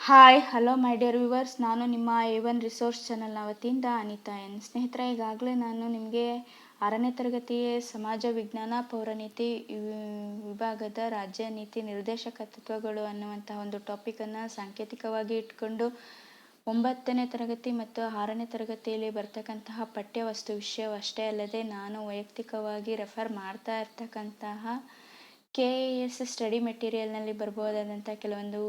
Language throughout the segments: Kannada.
Hi hello my dear viewers, ನಾನು ನಿಮ್ಮ A1 ರಿಸೋರ್ಸ್ ಚಾನಲ್ನ ವತಿಯಿಂದ ಅನಿತಾ ಎನ್. ಸ್ನೇಹಿತರೆ, ಈಗಾಗಲೇ ನಾನು ನಿಮಗೆ 6ನೇ ತರಗತಿ ಸಮಾಜ ವಿಜ್ಞಾನ ಪೌರನೀತಿ ವಿಭಾಗದ ರಾಜ್ಯ ನೀತಿ ನಿರ್ದೇಶಕ ತತ್ವಗಳು ಅನ್ನುವಂತಹ ಒಂದು ಟಾಪಿಕನ್ನು ಸಾಂಕೇತಿಕವಾಗಿ ಇಟ್ಕೊಂಡು 9ನೇ ತರಗತಿ ಮತ್ತು 6ನೇ ತರಗತಿಯಲ್ಲಿ ಬರ್ತಕ್ಕಂತಹ ಪಠ್ಯವಸ್ತು ವಿಷಯವಷ್ಟೇ ಅಲ್ಲದೆ ನಾನು ವೈಯಕ್ತಿಕವಾಗಿ ರೆಫರ್ ಮಾಡ್ತಾ ಇರ್ತಕ್ಕಂತಹ KAS ಸ್ಟಡಿ ಮೆಟೀರಿಯಲ್ನಲ್ಲಿ ಬರ್ಬೋದಾದಂಥ ಕೆಲವೊಂದು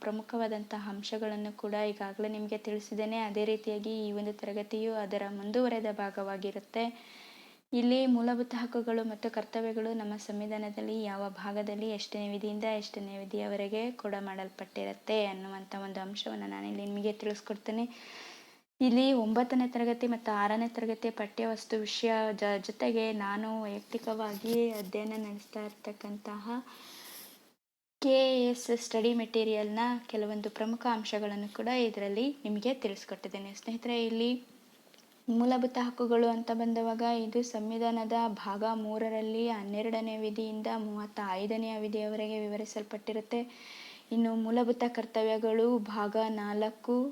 ಪ್ರಮುಖವಾದಂತಹ ಅಂಶಗಳನ್ನು ಕೂಡ ಈಗಾಗಲೇ ನಿಮಗೆ ತಿಳಿಸಿದ್ದೇನೆ. ಅದೇ ರೀತಿಯಾಗಿ ಈ ಒಂದು ತರಗತಿಯು ಅದರ ಮುಂದುವರೆದ ಭಾಗವಾಗಿರುತ್ತೆ. ಇಲ್ಲಿ ಮೂಲಭೂತ ಹಕ್ಕುಗಳು ಮತ್ತು ಕರ್ತವ್ಯಗಳು ನಮ್ಮ ಸಂವಿಧಾನದಲ್ಲಿ ಯಾವ ಭಾಗದಲ್ಲಿ ಎಷ್ಟನೇ ವಿಧಿಯಿಂದ ಎಷ್ಟನೇ ವಿಧಿಯವರೆಗೆ ಮಾಡಲ್ಪಟ್ಟಿರುತ್ತೆ ಅನ್ನುವಂಥ ಒಂದು ಅಂಶವನ್ನು ನಾನಿಲ್ಲಿ ನಿಮಗೆ ತಿಳಿಸ್ಕೊಡ್ತೇನೆ. ಇಲ್ಲಿ 9ನೇ ತರಗತಿ ಮತ್ತು 6ನೇ ತರಗತಿಯ ಪಠ್ಯವಸ್ತು ವಿಷಯ ಜೊತೆಗೆ ನಾನು ವೈಯಕ್ತಿಕವಾಗಿ ಅಧ್ಯಯನ ನಡೆಸ್ತಾ ಇರ್ತಕ್ಕಂತಹ KAS ಸ್ಟಡಿ ಮೆಟೀರಿಯಲ್ನ ಕೆಲವೊಂದು ಪ್ರಮುಖ ಅಂಶಗಳನ್ನು ಕೂಡ ಇದರಲ್ಲಿ ನಿಮಗೆ ತಿಳಿಸ್ಕೊಟ್ಟಿದ್ದೇನೆ. ಸ್ನೇಹಿತರೆ, ಇಲ್ಲಿ ಮೂಲಭೂತ ಹಕ್ಕುಗಳು ಅಂತ ಬಂದವಾಗ ಇದು ಸಂವಿಧಾನದ ಭಾಗ 3ರಲ್ಲಿ 12ನೇ ವಿಧಿಯಿಂದ 35ನೇ ವಿಧಿಯವರೆಗೆ ವಿವರಿಸಲ್ಪಟ್ಟಿರುತ್ತೆ. ಇನ್ನು ಮೂಲಭೂತ ಕರ್ತವ್ಯಗಳು ಭಾಗ 4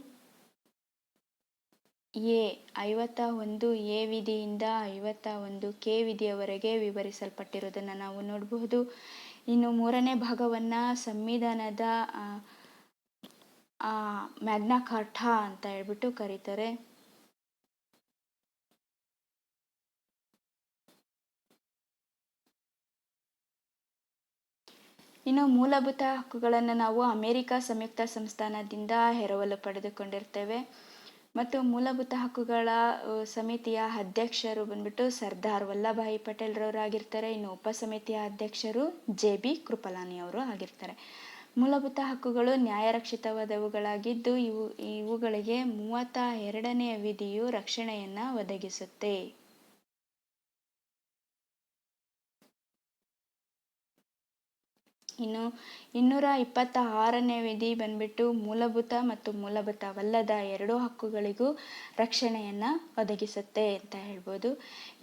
51A ವಿಧಿಯಿಂದ 51K ವಿಧಿಯವರೆಗೆ ವಿವರಿಸಲ್ಪಟ್ಟಿರುವುದನ್ನು ನಾವು ನೋಡಬಹುದು. ಇನ್ನು 3ನೇ ಭಾಗವನ್ನು ಸಂವಿಧಾನದ ಮ್ಯಾಗ್ನಾ ಕಾರ್ಟಾ ಅಂತ ಹೇಳ್ಬಿಟ್ಟು ಕರೀತಾರೆ. ಇನ್ನು ಮೂಲಭೂತ ಹಕ್ಕುಗಳನ್ನು ನಾವು ಅಮೆರಿಕ ಸಂಯುಕ್ತ ಸಂಸ್ಥಾನದಿಂದ ಎರವಲು ಪಡೆದುಕೊಂಡಿರ್ತೇವೆ. ಮತ್ತು ಮೂಲಭೂತ ಹಕ್ಕುಗಳ ಸಮಿತಿಯ ಅಧ್ಯಕ್ಷರು ಬಂದ್ಬಿಟ್ಟು ಸರ್ದಾರ್ ವಲ್ಲಭಾಯಿ ಪಟೇಲ್ರವರಾಗಿರ್ತಾರೆ. ಇನ್ನು ಉಪಸಮಿತಿಯ ಅಧ್ಯಕ್ಷರು JB ಕೃಪಲಾನಿ ಅವರು ಆಗಿರ್ತಾರೆ. ಮೂಲಭೂತ ಹಕ್ಕುಗಳು ನ್ಯಾಯರಕ್ಷಿತವಾದವುಗಳಾಗಿದ್ದು ಇವುಗಳಿಗೆ 32ನೇ ವಿಧಿಯು ರಕ್ಷಣೆಯನ್ನು ಒದಗಿಸುತ್ತೆ. ಇನ್ನು 226ನೇ ವಿಧಿ ಬಂದ್ಬಿಟ್ಟು ಮೂಲಭೂತ ಮತ್ತು ಮೂಲಭೂತವಲ್ಲದ ಎರಡೂ ಹಕ್ಕುಗಳಿಗೂ ರಕ್ಷಣೆಯನ್ನು ಒದಗಿಸುತ್ತೆ ಅಂತ ಹೇಳ್ಬೋದು.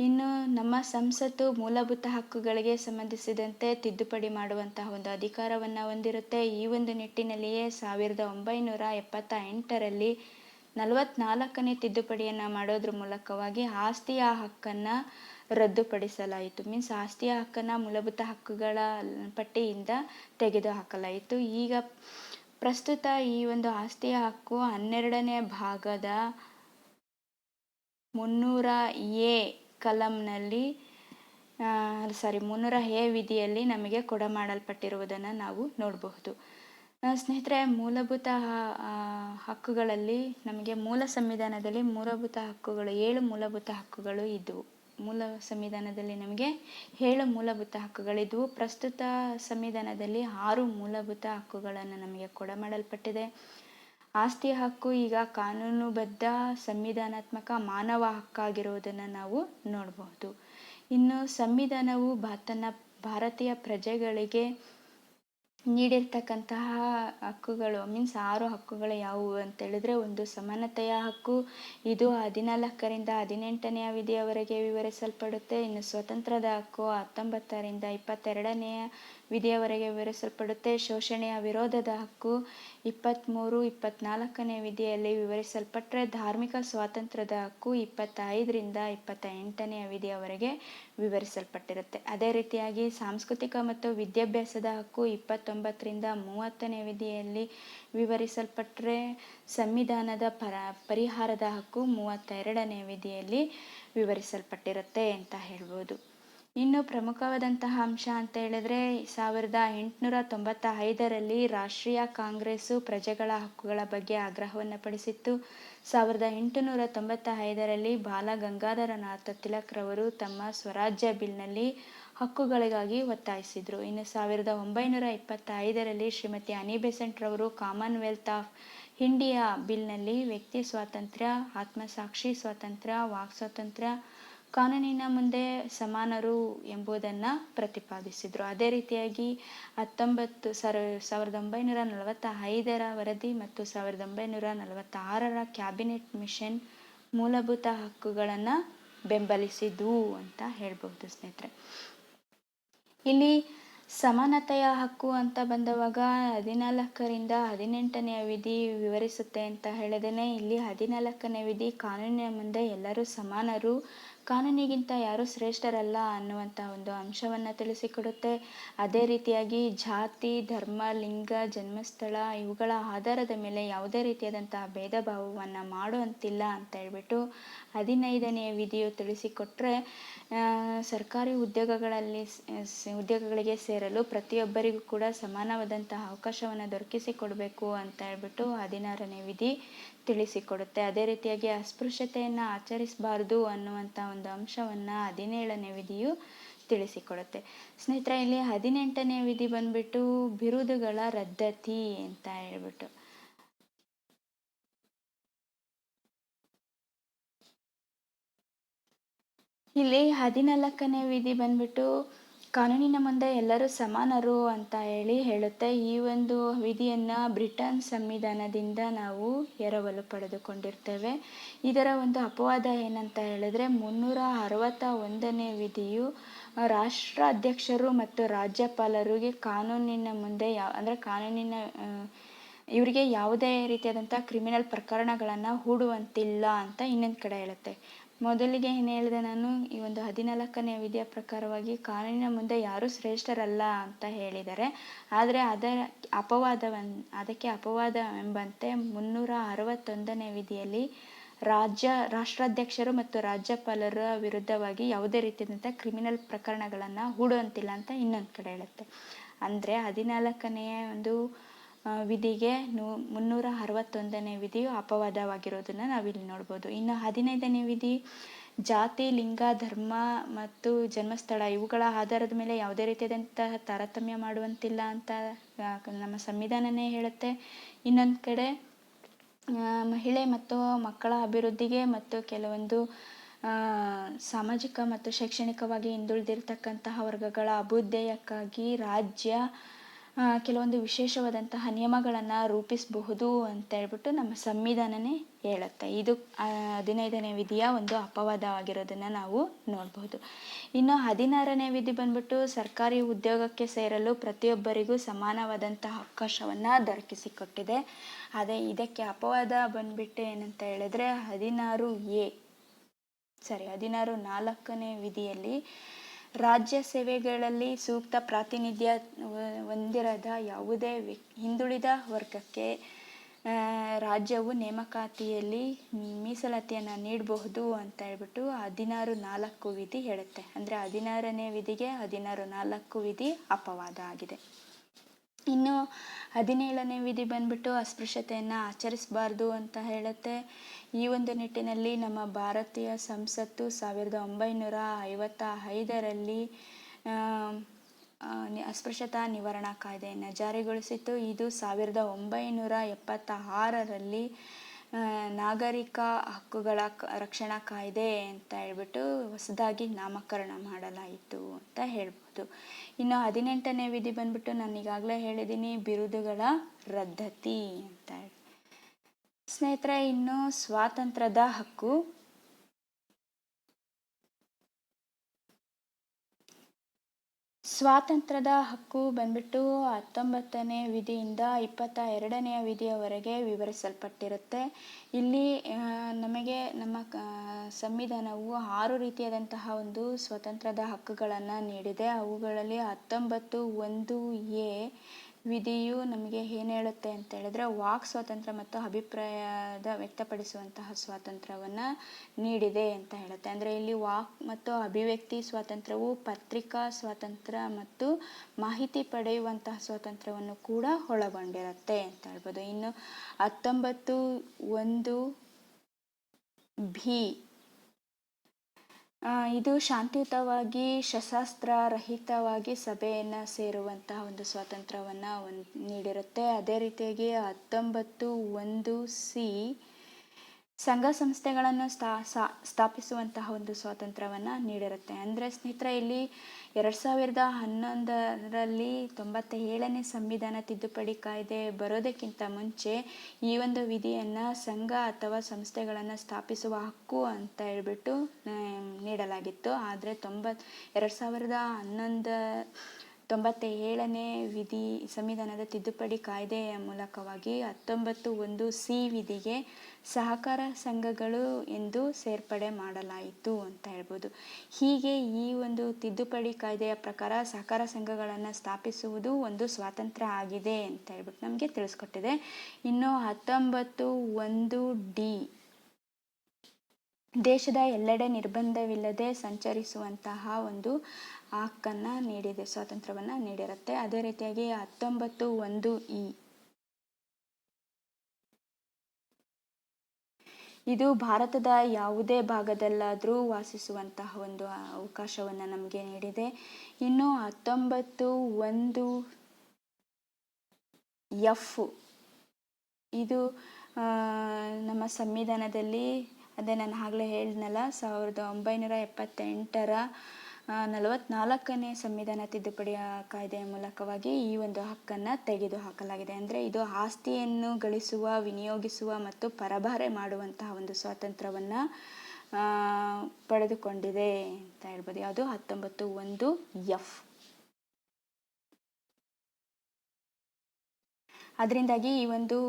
ಇನ್ನು ನಮ್ಮ ಸಂಸತ್ತು ಮೂಲಭೂತ ಹಕ್ಕುಗಳಿಗೆ ಸಂಬಂಧಿಸಿದಂತೆ ತಿದ್ದುಪಡಿ ಮಾಡುವಂತಹ ಒಂದು ಅಧಿಕಾರವನ್ನು ಹೊಂದಿರುತ್ತೆ. ಈ ಒಂದು ನಿಟ್ಟಿನಲ್ಲಿಯೇ 1978ರಲ್ಲಿ 44ನೇ ತಿದ್ದುಪಡಿಯನ್ನು ಮಾಡೋದ್ರ ಮೂಲಕವಾಗಿ ಆಸ್ತಿಯ ಹಕ್ಕನ್ನು ರದ್ದುಪಡಿಸಲಾಯಿತು. ಆಸ್ತಿಯ ಹಕ್ಕನ್ನು ಮೂಲಭೂತ ಹಕ್ಕುಗಳ ಪಟ್ಟಿಯಿಂದ ತೆಗೆದುಹಾಕಲಾಯಿತು. ಈಗ ಪ್ರಸ್ತುತ ಈ ಒಂದು ಆಸ್ತಿಯ ಹಕ್ಕು 12ನೇ ಭಾಗದ 300A ಕಲಂನಲ್ಲಿ 300A ವಿಧಿಯಲ್ಲಿ ನಮಗೆ ಮಾಡಲ್ಪಟ್ಟಿರುವುದನ್ನು ನಾವು ನೋಡಬಹುದು. ಸ್ನೇಹಿತರೆ, ಮೂಲಭೂತ ಹಕ್ಕುಗಳಲ್ಲಿ ನಮಗೆ ಮೂಲ ಸಂವಿಧಾನದಲ್ಲಿ ಮೂಲಭೂತ ಹಕ್ಕುಗಳು 7 ಮೂಲಭೂತ ಹಕ್ಕುಗಳು ಇದ್ದವು. ಮೂಲ ಸಂವಿಧಾನದಲ್ಲಿ ನಮಗೆ 7 ಮೂಲಭೂತ ಹಕ್ಕುಗಳಿದ್ವು. ಪ್ರಸ್ತುತ ಸಂವಿಧಾನದಲ್ಲಿ 6 ಮೂಲಭೂತ ಹಕ್ಕುಗಳನ್ನು ನಮಗೆ ಮಾಡಲ್ಪಟ್ಟಿದೆ. ಆಸ್ತಿಯ ಹಕ್ಕು ಈಗ ಕಾನೂನುಬದ್ಧ ಸಂವಿಧಾನಾತ್ಮಕ ಮಾನವ ಹಕ್ಕಾಗಿರುವುದನ್ನು ನಾವು ನೋಡಬಹುದು. ಇನ್ನು ಸಂವಿಧಾನವು ತನ್ನ ಭಾರತೀಯ ಪ್ರಜೆಗಳಿಗೆ ನೀಡಿರ್ತಕ್ಕಂತಹ ಹಕ್ಕುಗಳು 6 ಹಕ್ಕುಗಳು ಯಾವುವು ಅಂತೇಳಿದ್ರೆ, ಒಂದು ಸಮಾನತೆಯ ಹಕ್ಕು, ಇದು 14ರಿಂದ 18ನೇ ವಿಧಿಯವರೆಗೆ ವಿವರಿಸಲ್ಪಡುತ್ತೆ. ಇನ್ನು ಸ್ವತಂತ್ರದ ಹಕ್ಕು 19ರಿಂದ 22ನೇ ವಿಧಿಯವರೆಗೆ ವಿವರಿಸಲ್ಪಡುತ್ತೆ. ಶೋಷಣೆಯ ವಿರೋಧದ ಹಕ್ಕು 23, 24ನೇ ವಿಧಿಯಲ್ಲಿ ವಿವರಿಸಲ್ಪಟ್ಟರೆ, ಧಾರ್ಮಿಕ ಸ್ವಾತಂತ್ರ್ಯದ ಹಕ್ಕು 25ರಿಂದ 28ನೇ ವಿಧಿಯವರೆಗೆ ವಿವರಿಸಲ್ಪಟ್ಟಿರುತ್ತೆ. ಅದೇ ರೀತಿಯಾಗಿ ಸಾಂಸ್ಕೃತಿಕ ಮತ್ತು ವಿದ್ಯಾಭ್ಯಾಸದ ಹಕ್ಕು 29ರಿಂದ 30ನೇ ವಿಧಿಯಲ್ಲಿ ವಿವರಿಸಲ್ಪಟ್ಟರೆ, ಸಂವಿಧಾನದ ಪರಿಹಾರದ ಹಕ್ಕು 32ನೇ ವಿಧಿಯಲ್ಲಿ ವಿವರಿಸಲ್ಪಟ್ಟಿರುತ್ತೆ ಅಂತ ಹೇಳ್ಬೋದು. ಇನ್ನು ಪ್ರಮುಖವಾದಂತಹ ಅಂಶ ಅಂತ ಹೇಳಿದ್ರೆ, 1895ರಲ್ಲಿ ರಾಷ್ಟ್ರೀಯ ಕಾಂಗ್ರೆಸ್ಸು ಪ್ರಜೆಗಳ ಹಕ್ಕುಗಳ ಬಗ್ಗೆ ಆಗ್ರಹವನ್ನು ಪಡಿಸಿತ್ತು. 1895ರಲ್ಲಿ ಬಾಲ ಗಂಗಾಧರನಾಥ ತಿಲಕ್ರವರು ತಮ್ಮ ಸ್ವರಾಜ್ಯ ಬಿಲ್ನಲ್ಲಿ ಹಕ್ಕುಗಳಿಗಾಗಿ ಒತ್ತಾಯಿಸಿದರು. ಇನ್ನು 1925ರಲ್ಲಿ ಶ್ರೀಮತಿ ಅನಿ ಬೆಸೆಂಟ್ ರವರು ಕಾಮನ್ವೆಲ್ತ್ ಆಫ್ ಇಂಡಿಯಾ ಬಿಲ್ನಲ್ಲಿ ವ್ಯಕ್ತಿ ಸ್ವಾತಂತ್ರ್ಯ, ಆತ್ಮಸಾಕ್ಷಿ ಸ್ವಾತಂತ್ರ್ಯ, ವಾಕ್ ಸ್ವಾತಂತ್ರ್ಯ, ಕಾನೂನಿನ ಮುಂದೆ ಸಮಾನರು ಎಂಬುದನ್ನು ಪ್ರತಿಪಾದಿಸಿದರು. ಅದೇ ರೀತಿಯಾಗಿ 1945ರ ವರದಿ ಮತ್ತು 1946ರ ಕ್ಯಾಬಿನೆಟ್ ಮಿಷನ್ ಮೂಲಭೂತ ಹಕ್ಕುಗಳನ್ನು ಬೆಂಬಲಿಸಿದ್ವು ಅಂತ ಹೇಳ್ಬಹುದು. ಸ್ನೇಹಿತರೆ, ಇಲ್ಲಿ ಸಮಾನತೆಯ ಹಕ್ಕು ಅಂತ ಬಂದವಾಗ 14ರಿಂದ 18ನೇ ವಿಧಿ ವಿವರಿಸುತ್ತೆ ಅಂತ ಹೇಳಿದೇನೆ. ಇಲ್ಲಿ 14ನೇ ವಿಧಿ ಕಾನೂನಿನ ಮುಂದೆ ಎಲ್ಲರೂ ಸಮಾನರು, ಕಾನೂನಿಗಿಂತ ಯಾರೂ ಶ್ರೇಷ್ಠರಲ್ಲ ಅನ್ನುವಂಥ ಒಂದು ಅಂಶವನ್ನು ತಿಳಿಸಿಕೊಡುತ್ತೆ. ಅದೇ ರೀತಿಯಾಗಿ ಜಾತಿ, ಧರ್ಮ, ಲಿಂಗ, ಜನ್ಮಸ್ಥಳ ಇವುಗಳ ಆಧಾರದ ಮೇಲೆ ಯಾವುದೇ ರೀತಿಯಾದಂತಹ ಭೇದ ಭಾವವನ್ನು ಮಾಡುವಂತಿಲ್ಲ ಅಂತ ಹೇಳ್ಬಿಟ್ಟು 15ನೇ ವಿಧಿಯು ತಿಳಿಸಿಕೊಟ್ರೆ, ಸರ್ಕಾರಿ ಉದ್ಯೋಗಗಳಿಗೆ ಸೇರಲು ಪ್ರತಿಯೊಬ್ಬರಿಗೂ ಕೂಡ ಸಮಾನವಾದಂತಹ ಅವಕಾಶವನ್ನು ದೊರಕಿಸಿಕೊಡಬೇಕು ಅಂತ ಹೇಳ್ಬಿಟ್ಟು 16ನೇ ವಿಧಿ ತಿಳಿಸಿಕೊಡುತ್ತೆ. ಅದೇ ರೀತಿಯಾಗಿ ಅಸ್ಪೃಶ್ಯತೆಯನ್ನು ಆಚರಿಸಬಾರ್ದು ಅನ್ನುವಂಥ ಒಂದು ಅಂಶವನ್ನು 17ನೇ ವಿಧಿಯು ತಿಳಿಸಿಕೊಡುತ್ತೆ. ಸ್ನೇಹಿತರೆ, ಇಲ್ಲಿ 18ನೇ ವಿಧಿ ಬಂದ್ಬಿಟ್ಟು ಬಿರುದುಗಳ ರದ್ದತಿ ಅಂತ ಹೇಳ್ಬಿಟ್ಟು. ಇಲ್ಲಿ 14ನೇ ವಿಧಿ ಬಂದ್ಬಿಟ್ಟು ಕಾನೂನಿನ ಮುಂದೆ ಎಲ್ಲರೂ ಸಮಾನರು ಅಂತ ಹೇಳುತ್ತೆ. ಈ ಒಂದು ವಿಧಿಯನ್ನು ಬ್ರಿಟನ್ ಸಂವಿಧಾನದಿಂದ ನಾವು ಎರವಲು ಪಡೆದುಕೊಂಡಿರ್ತೇವೆ. ಇದರ ಒಂದು ಅಪವಾದ ಏನಂತ ಹೇಳಿದ್ರೆ, 361ನೇ ವಿಧಿಯು ರಾಷ್ಟ್ರಾಧ್ಯಕ್ಷರು ಮತ್ತು ರಾಜ್ಯಪಾಲರಿಗೆ ಕಾನೂನಿನ ಮುಂದೆ ಇವರಿಗೆ ಯಾವುದೇ ರೀತಿಯಾದಂಥ ಕ್ರಿಮಿನಲ್ ಪ್ರಕರಣಗಳನ್ನು ಹೂಡುವಂತಿಲ್ಲ ಅಂತ ಇನ್ನೊಂದು ಕಡೆ ಹೇಳುತ್ತೆ. ಮೊದಲಿಗೆ ಏನು ಹೇಳಿದೆ ನಾನು, ಈ ಒಂದು 14ನೇ ವಿಧಿಯ ಪ್ರಕಾರವಾಗಿ ಕಾನೂನಿನ ಮುಂದೆ ಯಾರೂ ಶ್ರೇಷ್ಠರಲ್ಲ ಅಂತ ಹೇಳಿದ್ದಾರೆ. ಆದರೆ ಅದಕ್ಕೆ ಅಪವಾದ ಎಂಬಂತೆ 361ನೇ ವಿಧಿಯಲ್ಲಿ ರಾಷ್ಟ್ರಾಧ್ಯಕ್ಷರು ಮತ್ತು ರಾಜ್ಯಪಾಲರ ವಿರುದ್ಧವಾಗಿ ಯಾವುದೇ ರೀತಿಯಾದಂಥ ಕ್ರಿಮಿನಲ್ ಪ್ರಕರಣಗಳನ್ನು ಹೂಡುವಂತಿಲ್ಲ ಅಂತ ಇನ್ನೊಂದು ಕಡೆ ಹೇಳುತ್ತೆ. ಅಂದರೆ 14ನೇ ಒಂದು ವಿಧಿಗೆ 361ನೇ ವಿಧಿಯು ಅಪವಾದವಾಗಿರೋದನ್ನು ನಾವಿಲ್ಲಿ ನೋಡ್ಬೋದು. ಇನ್ನು 15ನೇ ವಿಧಿ ಜಾತಿ, ಲಿಂಗ, ಧರ್ಮ ಮತ್ತು ಜನ್ಮಸ್ಥಳ ಇವುಗಳ ಆಧಾರದ ಮೇಲೆ ಯಾವುದೇ ರೀತಿಯಾದಂತಹ ತಾರತಮ್ಯ ಮಾಡುವಂತಿಲ್ಲ ಅಂತ ನಮ್ಮ ಸಂವಿಧಾನನೇ ಹೇಳುತ್ತೆ. ಇನ್ನೊಂದು ಕಡೆ ಮಹಿಳೆ ಮತ್ತು ಮಕ್ಕಳ ಅಭಿವೃದ್ಧಿಗೆ ಮತ್ತು ಕೆಲವೊಂದು ಸಾಮಾಜಿಕ ಮತ್ತು ಶೈಕ್ಷಣಿಕವಾಗಿ ಹಿಂದುಳಿದಿರ್ತಕ್ಕಂತಹ ವರ್ಗಗಳ ಅಭ್ಯುದಯಕ್ಕಾಗಿ ರಾಜ್ಯ ಕೆಲವೊಂದು ವಿಶೇಷವಾದಂತಹ ನಿಯಮಗಳನ್ನು ರೂಪಿಸಬಹುದು ಅಂತ ಹೇಳ್ಬಿಟ್ಟು ನಮ್ಮ ಸಂವಿಧಾನನೇ ಹೇಳುತ್ತೆ. ಇದು 15ನೇ ವಿಧಿಯ ಒಂದು ಅಪವಾದವಾಗಿರೋದನ್ನು ನಾವು ನೋಡಬಹುದು. ಇನ್ನು 16ನೇ ವಿಧಿ ಬಂದ್ಬಿಟ್ಟು ಸರ್ಕಾರಿ ಉದ್ಯೋಗಕ್ಕೆ ಸೇರಲು ಪ್ರತಿಯೊಬ್ಬರಿಗೂ ಸಮಾನವಾದಂತಹ ಅವಕಾಶವನ್ನು ದೊರಕಿಸಿಕೊಟ್ಟಿದೆ. ಇದಕ್ಕೆ ಅಪವಾದ ಬಂದ್ಬಿಟ್ಟು ಏನಂತ ಹೇಳಿದ್ರೆ 16(4)ನೇ ವಿಧಿಯಲ್ಲಿ ರಾಜ್ಯ ಸೇವೆಗಳಲ್ಲಿ ಸೂಕ್ತ ಪ್ರಾತಿನಿಧ್ಯ ಹೊಂದಿರದ ಯಾವುದೇ ಹಿಂದುಳಿದ ವರ್ಗಕ್ಕೆ ರಾಜ್ಯವು ನೇಮಕಾತಿಯಲ್ಲಿ ಮೀಸಲಾತಿಯನ್ನು ನೀಡಬಹುದು ಅಂತ ಹೇಳ್ಬಿಟ್ಟು 16(4) ವಿಧಿ ಹೇಳುತ್ತೆ. ಅಂದರೆ 16ನೇ ವಿಧಿಗೆ 16(4) ವಿಧಿ ಅಪವಾದ ಆಗಿದೆ. ಇನ್ನು 17ನೇ ವಿಧಿ ಬಂದ್ಬಿಟ್ಟು ಅಸ್ಪೃಶ್ಯತೆಯನ್ನು ಆಚರಿಸಬಾರ್ದು ಅಂತ ಹೇಳುತ್ತೆ. ಈ ಒಂದು ನಿಟ್ಟಿನಲ್ಲಿ ನಮ್ಮ ಭಾರತೀಯ ಸಂಸತ್ತು 1955ರಲ್ಲಿ ಅಸ್ಪೃಶ್ಯತಾ ನಿವಾರಣಾ ಕಾಯ್ದೆಯನ್ನು ಜಾರಿಗೊಳಿಸಿತು. ಇದು 1976ರಲ್ಲಿ ನಾಗರಿಕ ಹಕ್ಕುಗಳ ರಕ್ಷಣಾ ಕಾಯ್ದೆ ಅಂತ ಹೇಳ್ಬಿಟ್ಟು ಹೊಸದಾಗಿ ನಾಮಕರಣ ಮಾಡಲಾಯಿತು ಅಂತ ಹೇಳ್ಬೋದು. ಇನ್ನು 18ನೇ ವಿಧಿ ಬಂದ್ಬಿಟ್ಟು ನಾನು ಈಗಾಗಲೇ ಹೇಳಿದ್ದೀನಿ, ಬಿರುದುಗಳ ರದ್ದತಿ ಅಂತ ಹೇಳಿ. ಸ್ನೇಹಿತರೆ, ಇನ್ನು ಸ್ವಾತಂತ್ರ್ಯದ ಹಕ್ಕು. ಸ್ವಾತಂತ್ರ್ಯದ ಹಕ್ಕು ಬಂದ್ಬಿಟ್ಟು 19ನೇ ವಿಧಿಯಿಂದ 22ನೇ ವಿಧಿಯವರೆಗೆ ವಿವರಿಸಲ್ಪಟ್ಟಿರುತ್ತೆ. ಇಲ್ಲಿ ನಮಗೆ ನಮ್ಮ ಸಂವಿಧಾನವು 6 ರೀತಿಯಾದಂತಹ ಒಂದು ಸ್ವಾತಂತ್ರ್ಯದ ಹಕ್ಕುಗಳನ್ನು ನೀಡಿದೆ. ಅವುಗಳಲ್ಲಿ 19(1)(a) ವಿಧಿಯು ನಮಗೆ ಏನು ಹೇಳುತ್ತೆ ಅಂತ ಹೇಳಿದ್ರೆ, ವಾಕ್ ಸ್ವಾತಂತ್ರ್ಯ ಮತ್ತು ಅಭಿಪ್ರಾಯದ ವ್ಯಕ್ತಪಡಿಸುವಂತಹ ಸ್ವಾತಂತ್ರ್ಯವನ್ನು ನೀಡಿದೆ ಅಂತ ಹೇಳುತ್ತೆ. ಅಂದರೆ ಇಲ್ಲಿ ವಾಕ್ ಮತ್ತು ಅಭಿವ್ಯಕ್ತಿ ಸ್ವಾತಂತ್ರ್ಯವು ಪತ್ರಿಕಾ ಸ್ವಾತಂತ್ರ್ಯ ಮತ್ತು ಮಾಹಿತಿ ಪಡೆಯುವಂತಹ ಸ್ವಾತಂತ್ರ್ಯವನ್ನು ಕೂಡ ಒಳಗೊಂಡಿರುತ್ತೆ ಅಂತ ಹೇಳ್ಬೋದು. ಇನ್ನು 19(1)(b) ಇದು ಶಾಂತಿಯುತವಾಗಿ ಶಸ್ತ್ರಾಸ್ತ್ರ ರಹಿತವಾಗಿ ಸಭೆಯನ್ನು ಸೇರುವಂತಹ ಒಂದು ಸ್ವಾತಂತ್ರ್ಯವನ್ನು ನೀಡಿರುತ್ತೆ. ಅದೇ ರೀತಿಯಾಗಿ 19(1)(c) ಸಂಘ ಸಂಸ್ಥೆಗಳನ್ನು ಸ್ಥಾಪಿಸುವಂತಹ ಒಂದು ಸ್ವಾತಂತ್ರ್ಯವನ್ನು ನೀಡಿರುತ್ತೆ. ಅಂದರೆ ಸ್ನೇಹಿತರೆ, ಇಲ್ಲಿ 2011ರಲ್ಲಿ 97ನೇ ಸಂವಿಧಾನ ತಿದ್ದುಪಡಿ ಕಾಯ್ದೆ ಬರೋದಕ್ಕಿಂತ ಮುಂಚೆ ಈ ಒಂದು ವಿಧಿಯನ್ನು ಸಂಘ ಅಥವಾ ಸಂಸ್ಥೆಗಳನ್ನು ಸ್ಥಾಪಿಸುವ ಹಕ್ಕು ಅಂತ ಹೇಳ್ಬಿಟ್ಟು ನೀಡಲಾಗಿತ್ತು. ಆದರೆ 2011 97ನೇ ವಿಧಿ ಸಂವಿಧಾನದ ತಿದ್ದುಪಡಿ ಕಾಯ್ದೆಯ ಮೂಲಕವಾಗಿ 19(1)C ವಿಧಿಗೆ ಸಹಕಾರ ಸಂಘಗಳು ಎಂದು ಸೇರ್ಪಡೆ ಮಾಡಲಾಯಿತು ಅಂತ ಹೇಳ್ಬೋದು. ಹೀಗೆ ಈ ಒಂದು ತಿದ್ದುಪಡಿ ಕಾಯ್ದೆಯ ಪ್ರಕಾರ ಸಹಕಾರ ಸಂಘಗಳನ್ನು ಸ್ಥಾಪಿಸುವುದು ಒಂದು ಸ್ವಾತಂತ್ರ್ಯ ಆಗಿದೆ ಅಂತ ಹೇಳ್ಬಿಟ್ಟು ನಮಗೆ ತಿಳಿಸ್ಕೊಟ್ಟಿದೆ. ಇನ್ನು 19(1)D ದೇಶದ ಎಲ್ಲೆಡೆ ನಿರ್ಬಂಧವಿಲ್ಲದೆ ಸಂಚರಿಸುವಂತಹ ಒಂದು ಹಕ್ಕನ್ನು ನೀಡಿದೆ, ಸ್ವಾತಂತ್ರ್ಯವನ್ನು ನೀಡಿರುತ್ತೆ. ಅದೇ ರೀತಿಯಾಗಿ 19(1)E ಇದು ಭಾರತದ ಯಾವುದೇ ಭಾಗದಲ್ಲಾದರೂ ವಾಸಿಸುವಂತಹ ಒಂದು ಅವಕಾಶವನ್ನು ನಮಗೆ ನೀಡಿದೆ. ಇನ್ನು 19(1)F ಇದು ನಮ್ಮ ಸಂವಿಧಾನದಲ್ಲಿ, ಅದೇ ನಾನು ಆಗಲೇ ಹೇಳಿದ್ನಲ್ಲ, 1978ರ 44ನೇ ಸಂವಿಧಾನ ತಿದ್ದುಪಡಿಯ ಕಾಯ್ದೆಯ ಮೂಲಕವಾಗಿ ಈ ಒಂದು ಹಕ್ಕನ್ನು ತೆಗೆದುಹಾಕಲಾಗಿದೆ. ಅಂದರೆ ಇದು ಆಸ್ತಿಯನ್ನು ಗಳಿಸುವ, ವಿನಿಯೋಗಿಸುವ ಮತ್ತು ಪರಭಾರೆ ಮಾಡುವಂತಹ ಒಂದು ಸ್ವಾತಂತ್ರ್ಯವನ್ನು ಪಡೆದುಕೊಂಡಿದೆ ಅಂತ ಹೇಳ್ಬೋದು. ಯಾವುದು 19(1)F. ಅದರಿಂದಾಗಿ ಈ ಒಂದು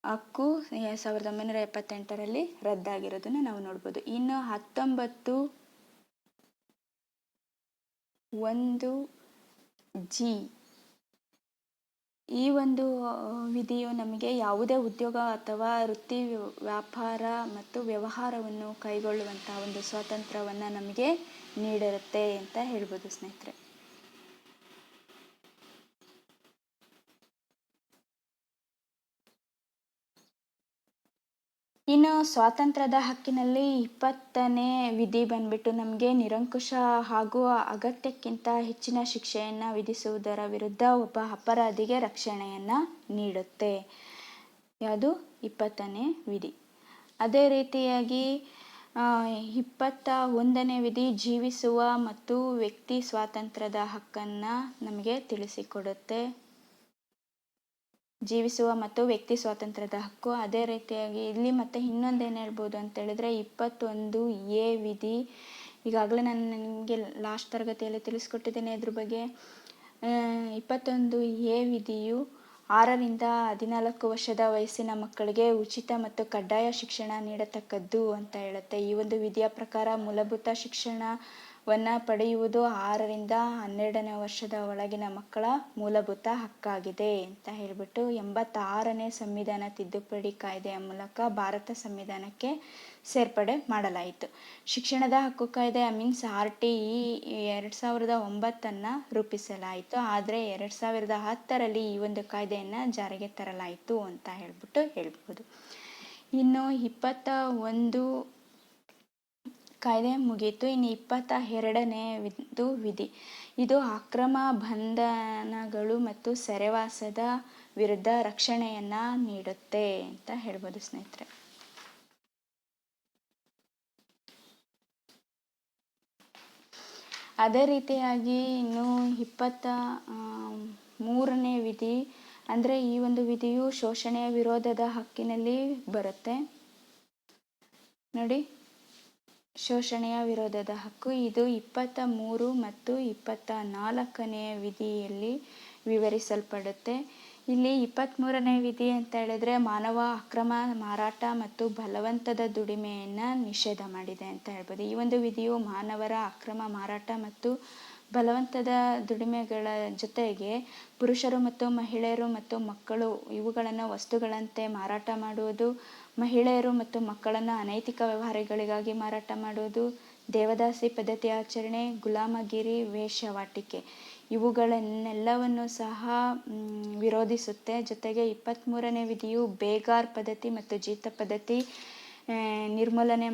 ಹಕ್ಕು 1978ರಲ್ಲಿ ರದ್ದಾಗಿರೋದನ್ನು ನಾವು ನೋಡ್ಬೋದು. ಇನ್ನು 19(1)G ಈ ಒಂದು ವಿಧಿಯು ನಮಗೆ ಯಾವುದೇ ಉದ್ಯೋಗ ಅಥವಾ ವೃತ್ತಿ, ವ್ಯಾಪಾರ ಮತ್ತು ವ್ಯವಹಾರವನ್ನು ಕೈಗೊಳ್ಳುವಂತಹ ಒಂದು ಸ್ವಾತಂತ್ರ್ಯವನ್ನು ನಮಗೆ ನೀಡಿರುತ್ತೆ ಅಂತ ಹೇಳ್ಬೋದು ಸ್ನೇಹಿತರೆ. ಇನ್ನು ಸ್ವಾತಂತ್ರ್ಯದ ಹಕ್ಕಿನಲ್ಲಿ 20ನೇ ವಿಧಿ ಬಂದ್ಬಿಟ್ಟು ನಮಗೆ ನಿರಂಕುಶ ಹಾಗೂ ಅಗತ್ಯಕ್ಕಿಂತ ಹೆಚ್ಚಿನ ಶಿಕ್ಷೆಯನ್ನು ವಿಧಿಸುವುದರ ವಿರುದ್ಧ ಒಬ್ಬ ಅಪರಾಧಿಗೆ ರಕ್ಷಣೆಯನ್ನು ನೀಡುತ್ತೆ. ಯಾವುದು 20ನೇ ವಿಧಿ. ಅದೇ ರೀತಿಯಾಗಿ 21ನೇ ವಿಧಿ ಜೀವಿಸುವ ಮತ್ತು ವ್ಯಕ್ತಿ ಸ್ವಾತಂತ್ರ್ಯದ ಹಕ್ಕನ್ನು ನಮಗೆ ತಿಳಿಸಿಕೊಡುತ್ತೆ. ಜೀವಿಸುವ ಮತ್ತು ವ್ಯಕ್ತಿ ಸ್ವಾತಂತ್ರ್ಯದ ಹಕ್ಕು. ಅದೇ ರೀತಿಯಾಗಿ ಇಲ್ಲಿ ಮತ್ತೆ ಇನ್ನೊಂದೇನು ಹೇಳ್ಬೋದು ಅಂತ ಹೇಳಿದ್ರೆ 21(A) ವಿಧಿ. ಈಗಾಗಲೇ ನಾನು ನಿಮಗೆ ಲಾಸ್ಟ್ ತರಗತಿಯಲ್ಲಿ ತಿಳಿಸ್ಕೊಟ್ಟಿದ್ದೇನೆ ಇದ್ರ ಬಗ್ಗೆ. 21(A) ವಿಧಿಯು 6ರಿಂದ 14 ವರ್ಷದ ವಯಸ್ಸಿನ ಮಕ್ಕಳಿಗೆ ಉಚಿತ ಮತ್ತು ಕಡ್ಡಾಯ ಶಿಕ್ಷಣ ನೀಡತಕ್ಕದ್ದು ಅಂತ ಹೇಳುತ್ತೆ. ಈ ಒಂದು ವಿಧಿಯ ಪ್ರಕಾರ ಮೂಲಭೂತ ಶಿಕ್ಷಣವನ್ನು ಪಡೆಯುವುದು 6ರಿಂದ 12ನೇ ವರ್ಷದ ಒಳಗಿನ ಮಕ್ಕಳ ಮೂಲಭೂತ ಹಕ್ಕಾಗಿದೆ ಅಂತ ಹೇಳಿಬಿಟ್ಟು 86ನೇ ಸಂವಿಧಾನ ತಿದ್ದುಪಡಿ ಕಾಯ್ದೆಯ ಮೂಲಕ ಭಾರತ ಸಂವಿಧಾನಕ್ಕೆ ಸೇರ್ಪಡೆ ಮಾಡಲಾಯಿತು. ಶಿಕ್ಷಣದ ಹಕ್ಕು ಕಾಯ್ದೆ ಮೀನ್ಸ್ RTE 2009 ರೂಪಿಸಲಾಯಿತು. ಆದರೆ 2010ರಲ್ಲಿ ಈ ಒಂದು ಕಾಯ್ದೆಯನ್ನು ಜಾರಿಗೆ ತರಲಾಯಿತು ಅಂತ ಹೇಳ್ಬೋದು. ಇನ್ನು 21 ಕಾಯ್ದೆ ಮುಗಿಯಿತು. ಇನ್ನು 22ನೇ ವಿಧಿ. ಇದು ಅಕ್ರಮ ಬಂಧನಗಳು ಮತ್ತು ಸೆರೆವಾಸದ ವಿರುದ್ಧ ರಕ್ಷಣೆಯನ್ನು ನೀಡುತ್ತೆ ಅಂತ ಹೇಳ್ಬೋದು ಸ್ನೇಹಿತರೆ. ಅದೇ ರೀತಿಯಾಗಿ ಇನ್ನು 23ನೇ ವಿಧಿ. ಅಂದರೆ ಈ ಒಂದು ವಿಧಿಯು ಶೋಷಣೆಯ ವಿರೋಧದ ಹಕ್ಕಿನಲ್ಲಿ ಬರುತ್ತೆ ನೋಡಿ. ಶೋಷಣೆಯ ವಿರೋಧದ ಹಕ್ಕು ಇದು 23 ಮತ್ತು 24ನೇ ವಿಧಿಯಲ್ಲಿ ವಿವರಿಸಲ್ಪಡುತ್ತೆ. ಇಲ್ಲಿ 23ನೇ ವಿಧಿ ಅಂತ ಹೇಳಿದ್ರೆ ಮಾನವ ಅಕ್ರಮ ಮಾರಾಟ ಮತ್ತು ಬಲವಂತದ ದುಡಿಮೆಯನ್ನು ನಿಷೇಧ ಮಾಡಿದೆ ಅಂತ ಹೇಳ್ಬೋದು. ಈ ಒಂದು ವಿಧಿಯು ಮಾನವರ ಅಕ್ರಮ ಮಾರಾಟ ಮತ್ತು ಬಲವಂತದ ದುಡಿಮೆಗಳ ಜೊತೆಗೆ ಪುರುಷರು ಮತ್ತು ಮಹಿಳೆಯರು ಮತ್ತು ಮಕ್ಕಳು ಇವುಗಳನ್ನು ವಸ್ತುಗಳಂತೆ ಮಾರಾಟ ಮಾಡುವುದು, ಮಹಿಳೆಯರು ಮತ್ತು ಮಕ್ಕಳನ್ನು ಅನೈತಿಕ ವ್ಯವಹಾರಗಳಿಗಾಗಿ ಮಾರಾಟ ಮಾಡುವುದು, ದೇವದಾಸಿ ಪದ್ಧತಿ ಆಚರಣೆ, ಗುಲಾಮಗಿರಿ, ವೇಶ್ಯಾವಾಟಿಕೆ ಇವುಗಳನ್ನೆಲ್ಲವನ್ನು ಸಹ ವಿರೋಧಿಸುತ್ತೆ. ಜೊತೆಗೆ 23ನೇ ವಿಧಿಯು ಬೇಗಾರ್ ಪದ್ಧತಿ ಮತ್ತು ಜೀತ ಪದ್ಧತಿ ನಿರ್ಮೂಲನೆ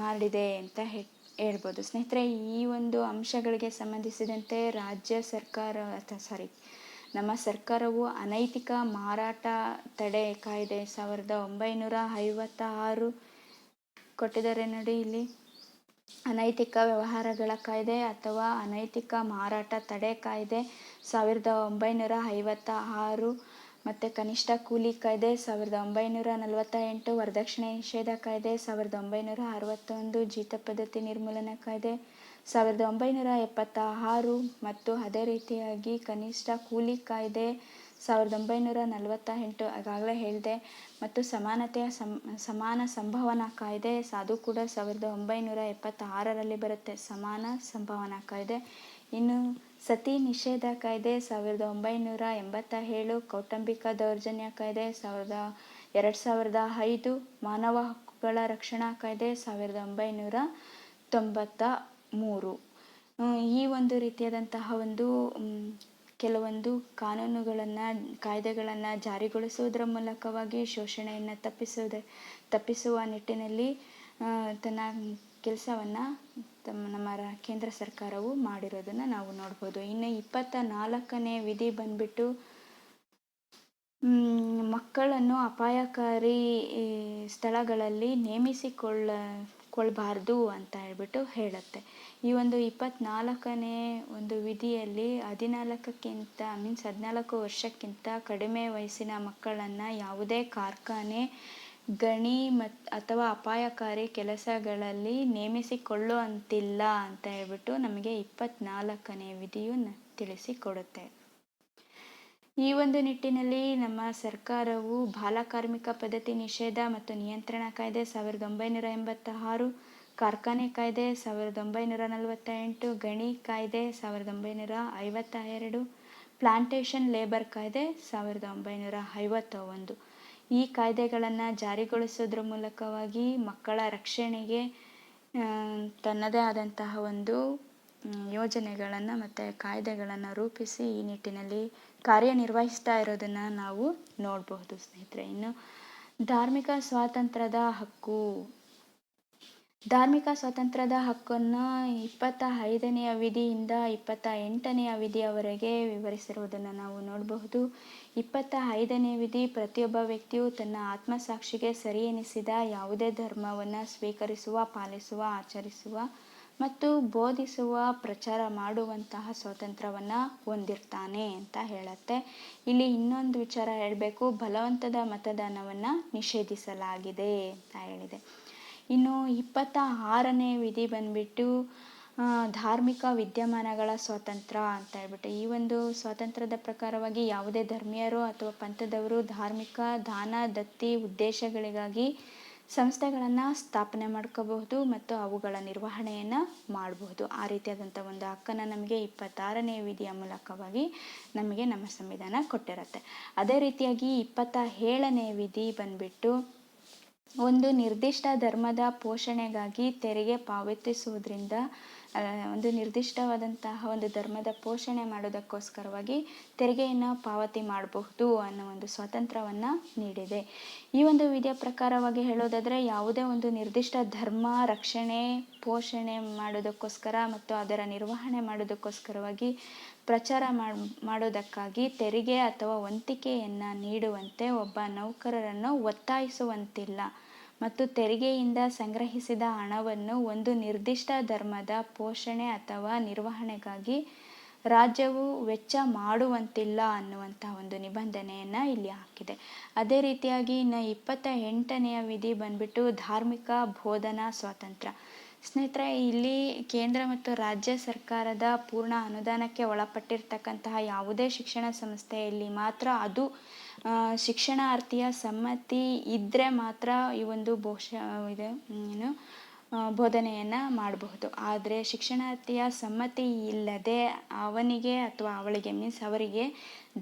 ಮಾಡಿದೆ ಅಂತ ಹೇಳ್ಬೋದು ಸ್ನೇಹಿತರೆ. ಈ ಒಂದು ಅಂಶಗಳಿಗೆ ಸಂಬಂಧಿಸಿದಂತೆ ನಮ್ಮ ಸರ್ಕಾರವು ಅನೈತಿಕ ಮಾರಾಟ ತಡೆ ಕಾಯ್ದೆ 1956 ಕೊಟ್ಟಿದ್ದಾರೆ ನೋಡಿ. ಇಲ್ಲಿ ಅನೈತಿಕ ವ್ಯವಹಾರಗಳ ಕಾಯ್ದೆ ಅಥವಾ ಅನೈತಿಕ ಮಾರಾಟ ತಡೆ ಕಾಯ್ದೆ 1956 ಮತ್ತು ಕನಿಷ್ಠ ಕೂಲಿ ಕಾಯ್ದೆ 1948, ವರದಕ್ಷಿಣೆ ನಿಷೇಧ ಕಾಯ್ದೆ 1961, ಜೀತ ಪದ್ಧತಿ ನಿರ್ಮೂಲನಾ ಕಾಯ್ದೆ 1976 ಮತ್ತು ಅದೇ ರೀತಿಯಾಗಿ ಕನಿಷ್ಠ ಕೂಲಿ ಕಾಯ್ದೆ 1948 ಆಗಾಗಲೇ ಹೇಳಿದೆ. ಮತ್ತು ಸಮಾನ ಸಂಭಾವನಾ ಕಾಯ್ದೆ ಅದು ಕೂಡ 1976ರಲ್ಲಿ ಬರುತ್ತೆ, ಸಮಾನ ಸಂಭಾವನಾ ಕಾಯ್ದೆ. ಇನ್ನು ಸತಿ ನಿಷೇಧ ಕಾಯ್ದೆ 1987, ಕೌಟುಂಬಿಕ ದೌರ್ಜನ್ಯ ಕಾಯ್ದೆ 2005, ಮಾನವ ಹಕ್ಕುಗಳ ರಕ್ಷಣಾ ಕಾಯ್ದೆ 1993. ಈ ಒಂದು ರೀತಿಯಾದಂತಹ ಕೆಲವೊಂದು ಕಾಯ್ದೆಗಳನ್ನು ಜಾರಿಗೊಳಿಸುವುದರ ಮೂಲಕವಾಗಿ ಶೋಷಣೆಯನ್ನು ತಪ್ಪಿಸುವ ನಿಟ್ಟಿನಲ್ಲಿ ತನ್ನ ಕೆಲಸವನ್ನು ನಮ್ಮ ಕೇಂದ್ರ ಸರ್ಕಾರವು ಮಾಡಿರೋದನ್ನು ನಾವು ನೋಡ್ಬೋದು. ಇನ್ನು 24ನೇ ವಿಧಿ ಬಂದ್ಬಿಟ್ಟು ಮಕ್ಕಳನ್ನು ಅಪಾಯಕಾರಿ ಸ್ಥಳಗಳಲ್ಲಿ ನೇಮಿಸಿಕೊಳ್ಳಬಾರ್ದು ಅಂತ ಹೇಳ್ಬಿಟ್ಟು ಹೇಳುತ್ತೆ. ಈ ಒಂದು 24ನೇ ವಿಧಿಯಲ್ಲಿ 14 ವರ್ಷಕ್ಕಿಂತ ಕಡಿಮೆ ವಯಸ್ಸಿನ ಮಕ್ಕಳನ್ನು ಯಾವುದೇ ಕಾರ್ಖಾನೆ, ಗಣಿ ಅಥವಾ ಅಪಾಯಕಾರಿ ಕೆಲಸಗಳಲ್ಲಿ ನೇಮಿಸಿಕೊಳ್ಳುವಂತಿಲ್ಲ ಅಂತ ಹೇಳ್ಬಿಟ್ಟು ನಮಗೆ 24ನೇ ವಿಧಿಯು ತಿಳಿಸಿಕೊಡುತ್ತೆ. ಈ ಒಂದು ನಿಟ್ಟಿನಲ್ಲಿ ನಮ್ಮ ಸರ್ಕಾರವು ಬಾಲಕಾರ್ಮಿಕ ಪದ್ಧತಿ ನಿಷೇಧ ಮತ್ತು ನಿಯಂತ್ರಣ ಕಾಯ್ದೆ 1986, ಕಾರ್ಖಾನೆ ಕಾಯ್ದೆ 1948, ಗಣಿ ಕಾಯ್ದೆ 1952, ಪ್ಲಾಂಟೇಶನ್ ಲೇಬರ್ ಕಾಯ್ದೆ 1951 ಈ ಕಾಯ್ದೆಗಳನ್ನು ಜಾರಿಗೊಳಿಸೋದ್ರ ಮೂಲಕವಾಗಿ ಮಕ್ಕಳ ರಕ್ಷಣೆಗೆ ತನ್ನದೇ ಆದಂತಹ ಯೋಜನೆಗಳನ್ನು ಮತ್ತು ಕಾಯ್ದೆಗಳನ್ನು ರೂಪಿಸಿ ಈ ನಿಟ್ಟಿನಲ್ಲಿ ಕಾರ್ಯನಿರ್ವಹಿಸ್ತಾ ಇರೋದನ್ನು ನಾವು ನೋಡಬಹುದು ಸ್ನೇಹಿತರೆ. ಇನ್ನು ಧಾರ್ಮಿಕ ಸ್ವಾತಂತ್ರ್ಯದ ಹಕ್ಕನ್ನು 25ನೇ ವಿಧಿಯಿಂದ 28ನೇ ವಿಧಿಯವರೆಗೆ ವಿವರಿಸಿರುವುದನ್ನು ನಾವು ನೋಡಬಹುದು. 25ನೇ ವಿಧಿ ಪ್ರತಿಯೊಬ್ಬ ವ್ಯಕ್ತಿಯು ತನ್ನ ಆತ್ಮಸಾಕ್ಷಿಗೆ ಸರಿ ಎನಿಸಿದ ಯಾವುದೇ ಧರ್ಮವನ್ನು ಸ್ವೀಕರಿಸುವ, ಪಾಲಿಸುವ, ಆಚರಿಸುವ ಮತ್ತು ಬೋಧಿಸುವ, ಪ್ರಚಾರ ಮಾಡುವಂತಹ ಸ್ವಾತಂತ್ರ್ಯವನ್ನು ಹೊಂದಿರ್ತಾನೆ ಅಂತ ಹೇಳುತ್ತೆ. ಇಲ್ಲಿ ಇನ್ನೊಂದು ವಿಚಾರ ಹೇಳಬೇಕು, ಬಲವಂತದ ಮತದಾನವನ್ನು ನಿಷೇಧಿಸಲಾಗಿದೆ ಅಂತ ಹೇಳಿದೆ. ಇನ್ನು 26ನೇ ವಿಧಿ ಬಂದ್ಬಿಟ್ಟು ಧಾರ್ಮಿಕ ವಿದ್ಯಮಾನಗಳ ಸ್ವಾತಂತ್ರ್ಯ ಅಂತ ಹೇಳ್ಬಿಟ್ಟು, ಈ ಒಂದು ಸ್ವಾತಂತ್ರ್ಯದ ಪ್ರಕಾರವಾಗಿ ಯಾವುದೇ ಧರ್ಮೀಯರು ಅಥವಾ ಪಂಥದವರು ಧಾರ್ಮಿಕ ದಾನ ದತ್ತಿ ಉದ್ದೇಶಗಳಿಗಾಗಿ ಸಂಸ್ಥೆಗಳನ್ನು ಸ್ಥಾಪನೆ ಮಾಡ್ಕೋಬಹುದು ಮತ್ತು ಅವುಗಳ ನಿರ್ವಹಣೆಯನ್ನು ಮಾಡಬಹುದು. ಆ ರೀತಿಯಾದಂಥ ಹಕ್ಕನ್ನು ನಮಗೆ 26ನೇ ವಿಧಿಯ ಮೂಲಕವಾಗಿ ನಮಗೆ ನಮ್ಮ ಸಂವಿಧಾನ ಕೊಟ್ಟಿರುತ್ತೆ. ಅದೇ ರೀತಿಯಾಗಿ 27ನೇ ವಿಧಿ ಬಂದ್ಬಿಟ್ಟು ಒಂದು ನಿರ್ದಿಷ್ಟ ಧರ್ಮದ ಪೋಷಣೆಗಾಗಿ ತೆರಿಗೆ ಪಾವತಿಸುವುದರಿಂದ ನಿರ್ದಿಷ್ಟವಾದಂತಹ ಧರ್ಮದ ಪೋಷಣೆ ಮಾಡೋದಕ್ಕೋಸ್ಕರವಾಗಿ ತೆರಿಗೆಯನ್ನು ಪಾವತಿ ಮಾಡಬಹುದು ಅನ್ನೋ ಸ್ವಾತಂತ್ರ್ಯವನ್ನು ನೀಡಿದೆ. ಈ ವಿಧಿಯ ಪ್ರಕಾರವಾಗಿ ಹೇಳೋದಾದರೆ ಯಾವುದೇ ನಿರ್ದಿಷ್ಟ ಧರ್ಮ ರಕ್ಷಣೆ ಪೋಷಣೆ ಮಾಡೋದಕ್ಕೋಸ್ಕರ ಮತ್ತು ಅದರ ನಿರ್ವಹಣೆ ಮಾಡೋದಕ್ಕೋಸ್ಕರವಾಗಿ ಪ್ರಚಾರ ಮಾಡೋದಕ್ಕಾಗಿ ತೆರಿಗೆ ಅಥವಾ ವಂತಿಕೆಯನ್ನು ನೀಡುವಂತೆ ಒಬ್ಬ ನೌಕರರನ್ನು ಒತ್ತಾಯಿಸುವಂತಿಲ್ಲ ಮತ್ತು ತೆರಿಗೆಯಿಂದ ಸಂಗ್ರಹಿಸಿದ ಹಣವನ್ನು ಒಂದು ನಿರ್ದಿಷ್ಟ ಧರ್ಮದ ಪೋಷಣೆ ಅಥವಾ ನಿರ್ವಹಣೆಗಾಗಿ ರಾಜ್ಯವು ವೆಚ್ಚ ಮಾಡುವಂತಿಲ್ಲ ಅನ್ನುವಂತಹ ನಿಬಂಧನೆಯನ್ನು ಇಲ್ಲಿ ಹಾಕಿದೆ. ಅದೇ ರೀತಿಯಾಗಿ ಇನ್ನು 28ನೇ ವಿಧಿ ಬಂದ್ಬಿಟ್ಟು ಧಾರ್ಮಿಕ ಬೋಧನಾ ಸ್ವಾತಂತ್ರ್ಯ. ಸ್ನೇಹಿತರೆ, ಇಲ್ಲಿ ಕೇಂದ್ರ ಮತ್ತು ರಾಜ್ಯ ಸರ್ಕಾರದ ಪೂರ್ಣ ಅನುದಾನಕ್ಕೆ ಒಳಪಟ್ಟಿರ್ತಕ್ಕಂತಹ ಯಾವುದೇ ಶಿಕ್ಷಣ ಸಂಸ್ಥೆಯಲ್ಲಿ ಮಾತ್ರ ಅದು ಶಿಕ್ಷಣಾರ್ಥಿಯ ಸಮ್ಮತಿ ಇದ್ದರೆ ಮಾತ್ರ ಈ ಬೋಧನೆಯನ್ನು ಮಾಡಬಹುದು. ಆದರೆ ಶಿಕ್ಷಣಾರ್ಥಿಯ ಸಮ್ಮತಿ ಇಲ್ಲದೆ ಅವನಿಗೆ ಅಥವಾ ಅವಳಿಗೆ ಅವರಿಗೆ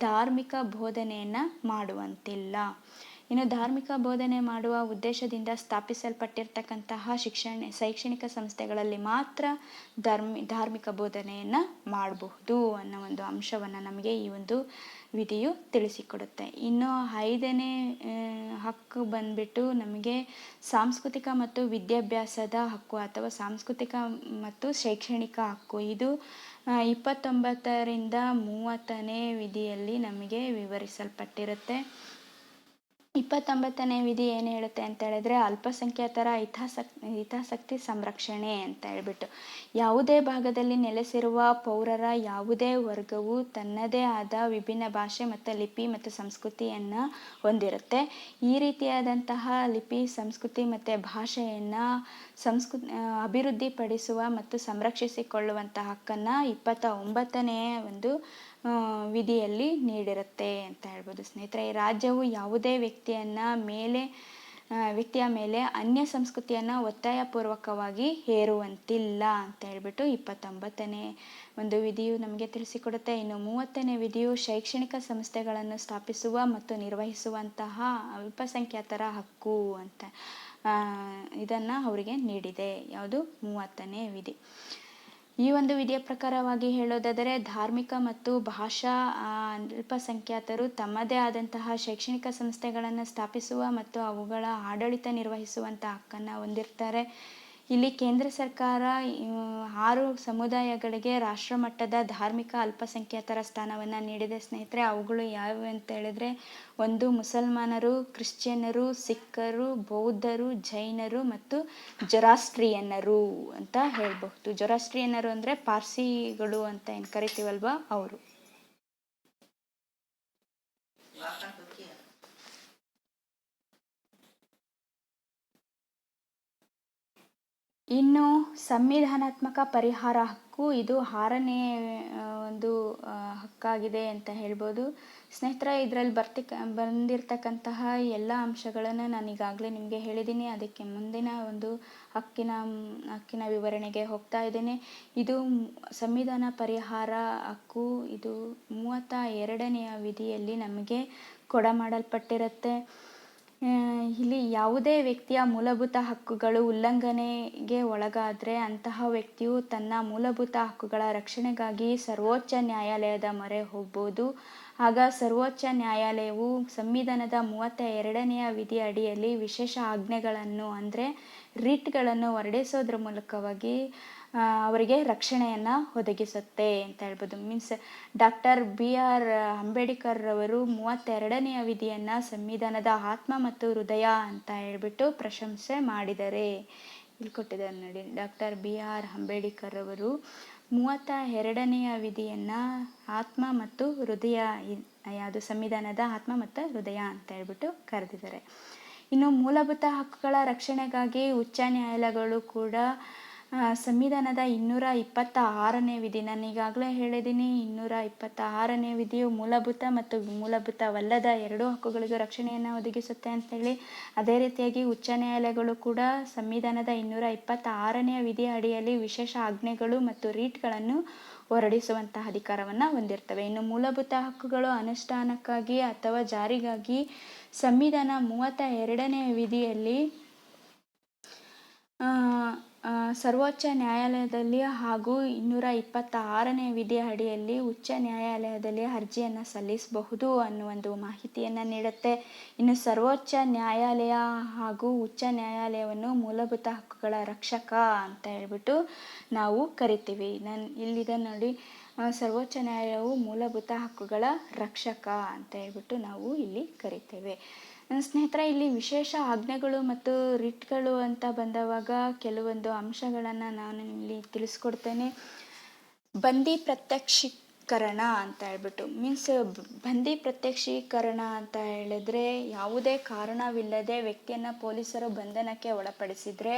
ಧಾರ್ಮಿಕ ಬೋಧನೆಯನ್ನು ಮಾಡುವಂತಿಲ್ಲ. ಇನ್ನು ಧಾರ್ಮಿಕ ಬೋಧನೆ ಮಾಡುವ ಉದ್ದೇಶದಿಂದ ಸ್ಥಾಪಿಸಲ್ಪಟ್ಟಿರ್ತಕ್ಕಂತಹ ಶೈಕ್ಷಣಿಕ ಸಂಸ್ಥೆಗಳಲ್ಲಿ ಮಾತ್ರ ಧಾರ್ಮಿಕ ಬೋಧನೆಯನ್ನು ಮಾಡಬಹುದು ಅನ್ನೋ ಅಂಶವನ್ನು ನಮಗೆ ಈ ವಿಧಿಯು ತಿಳಿಸಿಕೊಡುತ್ತೆ. ಇನ್ನು 5ನೇ ಹಕ್ಕು ಬಂದ್ಬಿಟ್ಟು ನಮಗೆ ಸಾಂಸ್ಕೃತಿಕ ಮತ್ತು ವಿದ್ಯಾಭ್ಯಾಸದ ಹಕ್ಕು ಅಥವಾ ಸಾಂಸ್ಕೃತಿಕ ಮತ್ತು ಶೈಕ್ಷಣಿಕ ಹಕ್ಕು. ಇದು 29ರಿಂದ 30ನೇ ವಿಧಿಯಲ್ಲಿ ನಮಗೆ ವಿವರಿಸಲ್ಪಟ್ಟಿರುತ್ತೆ. 29ನೇ ವಿಧಿ ಏನು ಹೇಳುತ್ತೆ ಅಂತ ಹೇಳಿದ್ರೆ, ಅಲ್ಪಸಂಖ್ಯಾತರ ಹಿತಾಸಕ್ತಿ ಸಂರಕ್ಷಣೆ ಅಂತ ಹೇಳ್ಬಿಟ್ಟು, ಯಾವುದೇ ಭಾಗದಲ್ಲಿ ನೆಲೆಸಿರುವ ಪೌರರ ಯಾವುದೇ ವರ್ಗವು ತನ್ನದೇ ಆದ ವಿಭಿನ್ನ ಭಾಷೆ ಮತ್ತು ಲಿಪಿ ಮತ್ತು ಸಂಸ್ಕೃತಿಯನ್ನು ಹೊಂದಿರುತ್ತೆ. ಈ ರೀತಿಯಾದಂತಹ ಲಿಪಿ, ಸಂಸ್ಕೃತಿ ಮತ್ತು ಭಾಷೆಯನ್ನು ಅಭಿವೃದ್ಧಿಪಡಿಸುವ ಮತ್ತು ಸಂರಕ್ಷಿಸಿಕೊಳ್ಳುವಂಥ ಹಕ್ಕನ್ನು 29ನೇ ಒಂದು ವಿಧಿಯಲ್ಲಿ ನೀಡಿರುತ್ತೆ ಅಂತ ಹೇಳ್ಬೋದು ಸ್ನೇಹಿತರೆ. ಈ ರಾಜ್ಯವು ಯಾವುದೇ ವ್ಯಕ್ತಿಯ ಮೇಲೆ ಅನ್ಯ ಸಂಸ್ಕೃತಿಯನ್ನು ಒತ್ತಾಯಪೂರ್ವಕವಾಗಿ ಹೇರುವಂತಿಲ್ಲ ಅಂತ ಹೇಳ್ಬಿಟ್ಟು 29ನೇ ಒಂದು ವಿಧಿಯು ನಮಗೆ ತಿಳಿಸಿಕೊಡುತ್ತೆ. ಇನ್ನು 30ನೇ ವಿಧಿಯು ಶೈಕ್ಷಣಿಕ ಸಂಸ್ಥೆಗಳನ್ನು ಸ್ಥಾಪಿಸುವ ಮತ್ತು ನಿರ್ವಹಿಸುವಂತಹ ಅಲ್ಪಸಂಖ್ಯಾತರ ಹಕ್ಕು ಅಂತ ಇದನ್ನು ಅವರಿಗೆ ನೀಡಿದೆ. ಯಾವುದು? 30ನೇ ವಿಧಿ. ಈ ಒಂದು ವಿಧಿಯ ಪ್ರಕಾರವಾಗಿ ಹೇಳೋದಾದರೆ, ಧಾರ್ಮಿಕ ಮತ್ತು ಭಾಷಾ ಅಲ್ಪಸಂಖ್ಯಾತರು ತಮ್ಮದೇ ಆದಂತಹ ಶೈಕ್ಷಣಿಕ ಸಂಸ್ಥೆಗಳನ್ನು ಸ್ಥಾಪಿಸುವ ಮತ್ತು ಅವುಗಳ ಆಡಳಿತ ನಿರ್ವಹಿಸುವಂಥ ಹಕ್ಕನ್ನು ಹೊಂದಿರ್ತಾರೆ. ಇಲ್ಲಿ ಕೇಂದ್ರ ಸರ್ಕಾರ 6 ಸಮುದಾಯಗಳಿಗೆ ರಾಷ್ಟ್ರಮಟ್ಟದ ಧಾರ್ಮಿಕ ಅಲ್ಪಸಂಖ್ಯಾತರ ಸ್ಥಾನವನ್ನು ನೀಡಿದೆ ಸ್ನೇಹಿತರೆ. ಅವುಗಳು ಯಾವುವು ಅಂತ ಹೇಳಿದ್ರೆ, 1 ಮುಸಲ್ಮಾನರು, ಕ್ರಿಶ್ಚಿಯನ್ನರು, ಸಿಖ್ಖರು, ಬೌದ್ಧರು, ಜೈನರು ಮತ್ತು ಜೊರಾಸ್ಟ್ರಿಯನ್ನರು ಅಂತ ಹೇಳಬಹುದು. ಜೊರಾಸ್ಟ್ರಿಯನ್ನರು ಅಂದರೆ ಪಾರ್ಸಿಗಳು ಅಂತ ಏನು ಕರಿತೀವಲ್ವಾ ಅವರು. ಇನ್ನು ಸಂವಿಧಾನಾತ್ಮಕ ಪರಿಹಾರ ಹಕ್ಕು, ಇದು 6ನೇ ಒಂದು ಹಕ್ಕಾಗಿದೆ ಅಂತ ಹೇಳ್ಬೋದು ಸ್ನೇಹಿತರೆ. ಇದರಲ್ಲಿ ಬಂದಿರತಕ್ಕಂತಹ ಎಲ್ಲ ಅಂಶಗಳನ್ನು ನಾನು ಈಗಾಗಲೇ ನಿಮಗೆ ಹೇಳಿದ್ದೀನಿ. ಅದಕ್ಕೆ ಮುಂದಿನ ಒಂದು ಹಕ್ಕಿನ ವಿವರಣೆಗೆ ಹೋಗ್ತಾ ಇದ್ದೇನೆ. ಇದು ಸಂವಿಧಾನ ಪರಿಹಾರ ಹಕ್ಕು, ಇದು 32ನೇ ವಿಧಿಯಲ್ಲಿ ನಮಗೆ ಕೊಡಮಾಡಲ್ಪಟ್ಟಿರುತ್ತೆ. ಇಲ್ಲಿ ಯಾವುದೇ ವ್ಯಕ್ತಿಯ ಮೂಲಭೂತ ಹಕ್ಕುಗಳು ಉಲ್ಲಂಘನೆಗೆ ಒಳಗಾದರೆ ಅಂತಹ ವ್ಯಕ್ತಿಯು ತನ್ನ ಮೂಲಭೂತ ಹಕ್ಕುಗಳ ರಕ್ಷಣೆಗಾಗಿ ಸರ್ವೋಚ್ಚ ನ್ಯಾಯಾಲಯದ ಮೊರೆ ಹೋಗ್ಬೋದು. ಆಗ ಸರ್ವೋಚ್ಚ ನ್ಯಾಯಾಲಯವು ಸಂವಿಧಾನದ 32ನೇ ವಿಧಿ ಅಡಿಯಲ್ಲಿ ವಿಶೇಷ ಆಜ್ಞೆಗಳನ್ನು ಅಂದರೆ ರಿಟ್ಗಳನ್ನು ಹೊರಡಿಸೋದ್ರ ಮೂಲಕವಾಗಿ ಅವರಿಗೆ ರಕ್ಷಣೆಯನ್ನು ಒದಗಿಸುತ್ತೆ ಅಂತ ಹೇಳ್ಬೋದು. ಡಾಕ್ಟರ್ BR ಅಂಬೇಡ್ಕರ್ ರವರು 32ನೇ ವಿಧಿಯನ್ನು ಸಂವಿಧಾನದ ಆತ್ಮ ಮತ್ತು ಹೃದಯ ಅಂತ ಹೇಳ್ಬಿಟ್ಟು ಪ್ರಶಂಸೆ ಮಾಡಿದ್ದಾರೆ. ಇಲ್ಲಿ ಕೊಟ್ಟಿದ್ದಾರೆ ನೋಡಿ, ಡಾಕ್ಟರ್ BR ಅಂಬೇಡ್ಕರ್ ರವರು 32ನೇ ವಿಧಿಯನ್ನು ಆತ್ಮ ಮತ್ತು ಹೃದಯ, ಯಾವುದು ಸಂವಿಧಾನದ ಆತ್ಮ ಮತ್ತು ಹೃದಯ ಅಂತ ಹೇಳ್ಬಿಟ್ಟು ಕರೆದಿದ್ದಾರೆ. ಇನ್ನು ಮೂಲಭೂತ ಹಕ್ಕುಗಳ ರಕ್ಷಣೆಗಾಗಿ ಉಚ್ಚ ನ್ಯಾಯಾಲಯಗಳು ಕೂಡ ಸಂವಿಧಾನದ 226ನೇ ವಿಧಿ, ನಾನು ಈಗಾಗಲೇ ಹೇಳಿದ್ದೀನಿ, 226ನೇ ವಿಧಿಯು ಮೂಲಭೂತ ಮತ್ತು ಮೂಲಭೂತವಲ್ಲದ 2 ಹಕ್ಕುಗಳಿಗೂ ರಕ್ಷಣೆಯನ್ನು ಒದಗಿಸುತ್ತೆ ಅಂತೇಳಿ. ಅದೇ ರೀತಿಯಾಗಿ ಉಚ್ಚ ನ್ಯಾಯಾಲಯಗಳು ಕೂಡ ಸಂವಿಧಾನದ 226ನೇ ವಿಧಿ ಅಡಿಯಲ್ಲಿ ವಿಶೇಷ ಆಜ್ಞೆಗಳು ಮತ್ತು ರಿಟ್ಗಳನ್ನು ಹೊರಡಿಸುವಂತಹ ಅಧಿಕಾರವನ್ನು ಹೊಂದಿರ್ತವೆ. ಇನ್ನು ಮೂಲಭೂತ ಹಕ್ಕುಗಳು ಅನುಷ್ಠಾನಕ್ಕಾಗಿ ಅಥವಾ ಜಾರಿಗಾಗಿ ಸಂವಿಧಾನ 32ನೇ ವಿಧಿಯಲ್ಲಿ ಸರ್ವೋಚ್ಚ ನ್ಯಾಯಾಲಯದಲ್ಲಿ ಹಾಗೂ 226ನೇ ವಿಧಿ ಅಡಿಯಲ್ಲಿ ಉಚ್ಚ ನ್ಯಾಯಾಲಯದಲ್ಲಿ ಅರ್ಜಿಯನ್ನು ಸಲ್ಲಿಸಬಹುದು ಅನ್ನೋ ಒಂದು ಮಾಹಿತಿಯನ್ನು ನೀಡುತ್ತೆ. ಇನ್ನು ಸರ್ವೋಚ್ಚ ನ್ಯಾಯಾಲಯ ಹಾಗೂ ಉಚ್ಚ ನ್ಯಾಯಾಲಯವನ್ನು ಮೂಲಭೂತ ಹಕ್ಕುಗಳ ರಕ್ಷಕ ಅಂತ ಹೇಳ್ಬಿಟ್ಟು ನಾವು ಕರಿತೀವಿ. ಇಲ್ಲಿದೆ ನೋಡಿ, ಸರ್ವೋಚ್ಚ ನ್ಯಾಯಾಲಯವು ಮೂಲಭೂತ ಹಕ್ಕುಗಳ ರಕ್ಷಕ ಅಂತ ಹೇಳ್ಬಿಟ್ಟು ನಾವು ಇಲ್ಲಿ ಕರಿತೇವೆ. ಸ್ನೇಹಿತರೆ, ಇಲ್ಲಿ ವಿಶೇಷ ಆಜ್ಞೆಗಳು ಮತ್ತು ರಿಟ್ಗಳು ಅಂತ ಬಂದವಾಗ ಕೆಲವೊಂದು ಅಂಶಗಳನ್ನು ನಾನು ಇಲ್ಲಿ ತಿಳಿಸ್ಕೊಡ್ತೇನೆ. ಬಂದಿ ಪ್ರತ್ಯಕ್ಷೀಕರಣ ಅಂತ ಹೇಳ್ಬಿಟ್ಟು ಬಂದಿ ಪ್ರತ್ಯಕ್ಷೀಕರಣ ಅಂತ ಹೇಳಿದ್ರೆ, ಯಾವುದೇ ಕಾರಣವಿಲ್ಲದೆ ವ್ಯಕ್ತಿಯನ್ನು ಪೊಲೀಸರು ಬಂಧನಕ್ಕೆ ಒಳಪಡಿಸಿದರೆ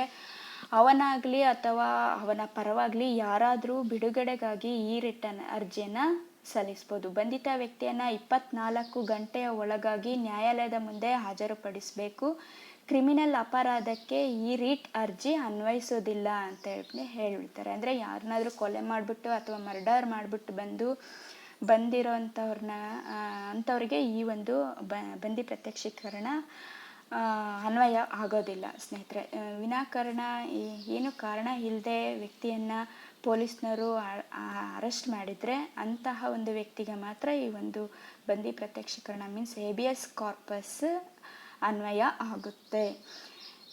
ಅವನಾಗಲಿ ಅಥವಾ ಅವನ ಪರವಾಗಲಿ ಯಾರಾದರೂ ಬಿಡುಗಡೆಗಾಗಿ ಈ ಅರ್ಜಿಯನ್ನು ಸಲ್ಲಿಸ್ಬೋದು. ಬಂಧಿತ ವ್ಯಕ್ತಿಯನ್ನು 24 ಗಂಟೆಯ ಒಳಗಾಗಿ ನ್ಯಾಯಾಲಯದ ಮುಂದೆ ಹಾಜರುಪಡಿಸಬೇಕು. ಕ್ರಿಮಿನಲ್ ಅಪರಾಧಕ್ಕೆ ಈ ರಿಟ್ ಅರ್ಜಿ ಅನ್ವಯಿಸೋದಿಲ್ಲ ಅಂತ ಹೇಳ್ಬಿಡ್ತಾರೆ. ಅಂದರೆ ಯಾರನ್ನಾದರೂ ಕೊಲೆ ಮಾಡಿಬಿಟ್ಟು ಅಥವಾ ಮರ್ಡರ್ ಮಾಡಿಬಿಟ್ಟು ಬಂದಿರೋ ಅಂಥವ್ರಿಗೆ ಈ ಒಂದು ಬಂದಿ ಪ್ರತ್ಯಕ್ಷೀಕರಣ ಅನ್ವಯ ಆಗೋದಿಲ್ಲ ಸ್ನೇಹಿತರೆ. ವಿನಾಕಾರಣ ಏನು ಕಾರಣ ಇಲ್ಲದೆ ವ್ಯಕ್ತಿಯನ್ನು ಪೊಲೀಸ್ನವರು ಅರೆಸ್ಟ್ ಮಾಡಿದರೆ ಅಂತಹ ಒಂದು ವ್ಯಕ್ತಿಗೆ ಮಾತ್ರ ಈ ಒಂದು ಬಂದಿ ಪ್ರತ್ಯಕ್ಷೀಕರಣ ಹೇಬಿಯಸ್ ಕಾರ್ಪಸ್ ಅನ್ವಯ ಆಗುತ್ತೆ.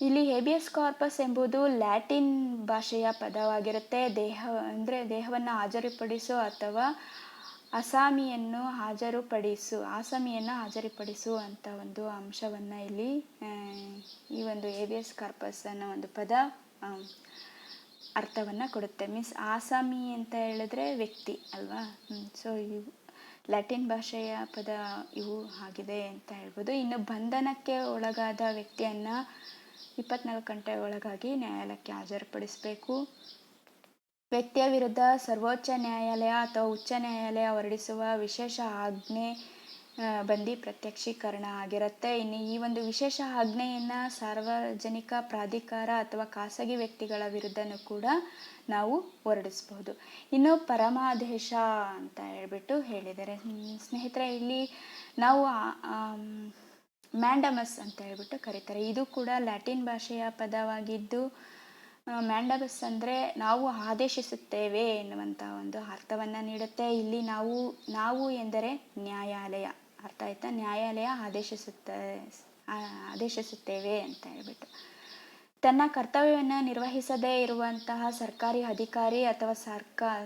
ಇಲ್ಲಿ ಹೇಬಿಯಸ್ ಕಾರ್ಪಸ್ ಎಂಬುದು ಲ್ಯಾಟಿನ್ ಭಾಷೆಯ ಪದವಾಗಿರುತ್ತೆ. ದೇಹವನ್ನು ಹಾಜರುಪಡಿಸೋ ಅಥವಾ ಆಸಾಮಿಯನ್ನು ಹಾಜರುಪಡಿಸು ಅಂತ ಒಂದು ಅಂಶವನ್ನು ಇಲ್ಲಿ ಈ ಒಂದು ಹೇಬಿಯಸ್ ಕಾರ್ಪಸ್ ಅನ್ನೋ ಒಂದು ಪದ ಅರ್ಥವನ್ನು ಕೊಡುತ್ತೆ. ಮೀನ್ಸ್ ಆಸಾಮಿ ಅಂತ ಹೇಳಿದ್ರೆ ವ್ಯಕ್ತಿ ಅಲ್ವಾ. ಸೊ ಇವು ಲ್ಯಾಟಿನ್ ಭಾಷೆಯ ಪದ ಇವು ಆಗಿದೆ ಅಂತ ಹೇಳ್ಬೋದು. ಇನ್ನು ಬಂಧನಕ್ಕೆ ಒಳಗಾದ ವ್ಯಕ್ತಿಯನ್ನು 24 ಗಂಟೆ ಒಳಗಾಗಿ ನ್ಯಾಯಾಲಯಕ್ಕೆ ಹಾಜರುಪಡಿಸಬೇಕು. ವ್ಯಕ್ತಿಯ ವಿರುದ್ಧ ಸರ್ವೋಚ್ಚ ನ್ಯಾಯಾಲಯ ಅಥವಾ ಉಚ್ಚ ನ್ಯಾಯಾಲಯ ಹೊರಡಿಸುವ ವಿಶೇಷ ಆಜ್ಞೆ ಬಂದಿ ಪ್ರತ್ಯಕ್ಷೀಕರಣ ಆಗಿರುತ್ತೆ. ಇನ್ನು ಈ ಒಂದು ವಿಶೇಷ ಆಜ್ಞೆಯನ್ನು ಸಾರ್ವಜನಿಕ ಪ್ರಾಧಿಕಾರ ಅಥವಾ ಖಾಸಗಿ ವ್ಯಕ್ತಿಗಳ ವಿರುದ್ಧನೂ ಕೂಡ ನಾವು ಹೊರಡಿಸಬಹುದು. ಇನ್ನು ಪರಮಾದೇಶ ಅಂತ ಹೇಳ್ಬಿಟ್ಟು ಹೇಳಿದ್ದಾರೆ ಸ್ನೇಹಿತರೆ. ಇಲ್ಲಿ ನಾವು ಮ್ಯಾಂಡಮಸ್ ಅಂತ ಹೇಳ್ಬಿಟ್ಟು ಕರೀತಾರೆ. ಇದು ಕೂಡ ಲ್ಯಾಟಿನ್ ಭಾಷೆಯ ಪದವಾಗಿದ್ದು ಮ್ಯಾಂಡಮಸ್ ಅಂದರೆ ನಾವು ಆದೇಶಿಸುತ್ತೇವೆ ಎನ್ನುವಂಥ ಒಂದು ಅರ್ಥವನ್ನು ನೀಡುತ್ತೆ. ಇಲ್ಲಿ ನಾವು ಎಂದರೆ ನ್ಯಾಯಾಲಯ, ಅರ್ಥ ಆಯ್ತಾ. ನ್ಯಾಯಾಲಯ ಆದೇಶಿಸುತ್ತೇವೆ ಅಂತ ಹೇಳ್ಬಿಟ್ಟು ತನ್ನ ಕರ್ತವ್ಯವನ್ನು ನಿರ್ವಹಿಸದೇ ಇರುವಂತಹ ಸರ್ಕಾರಿ ಅಧಿಕಾರಿ ಅಥವಾ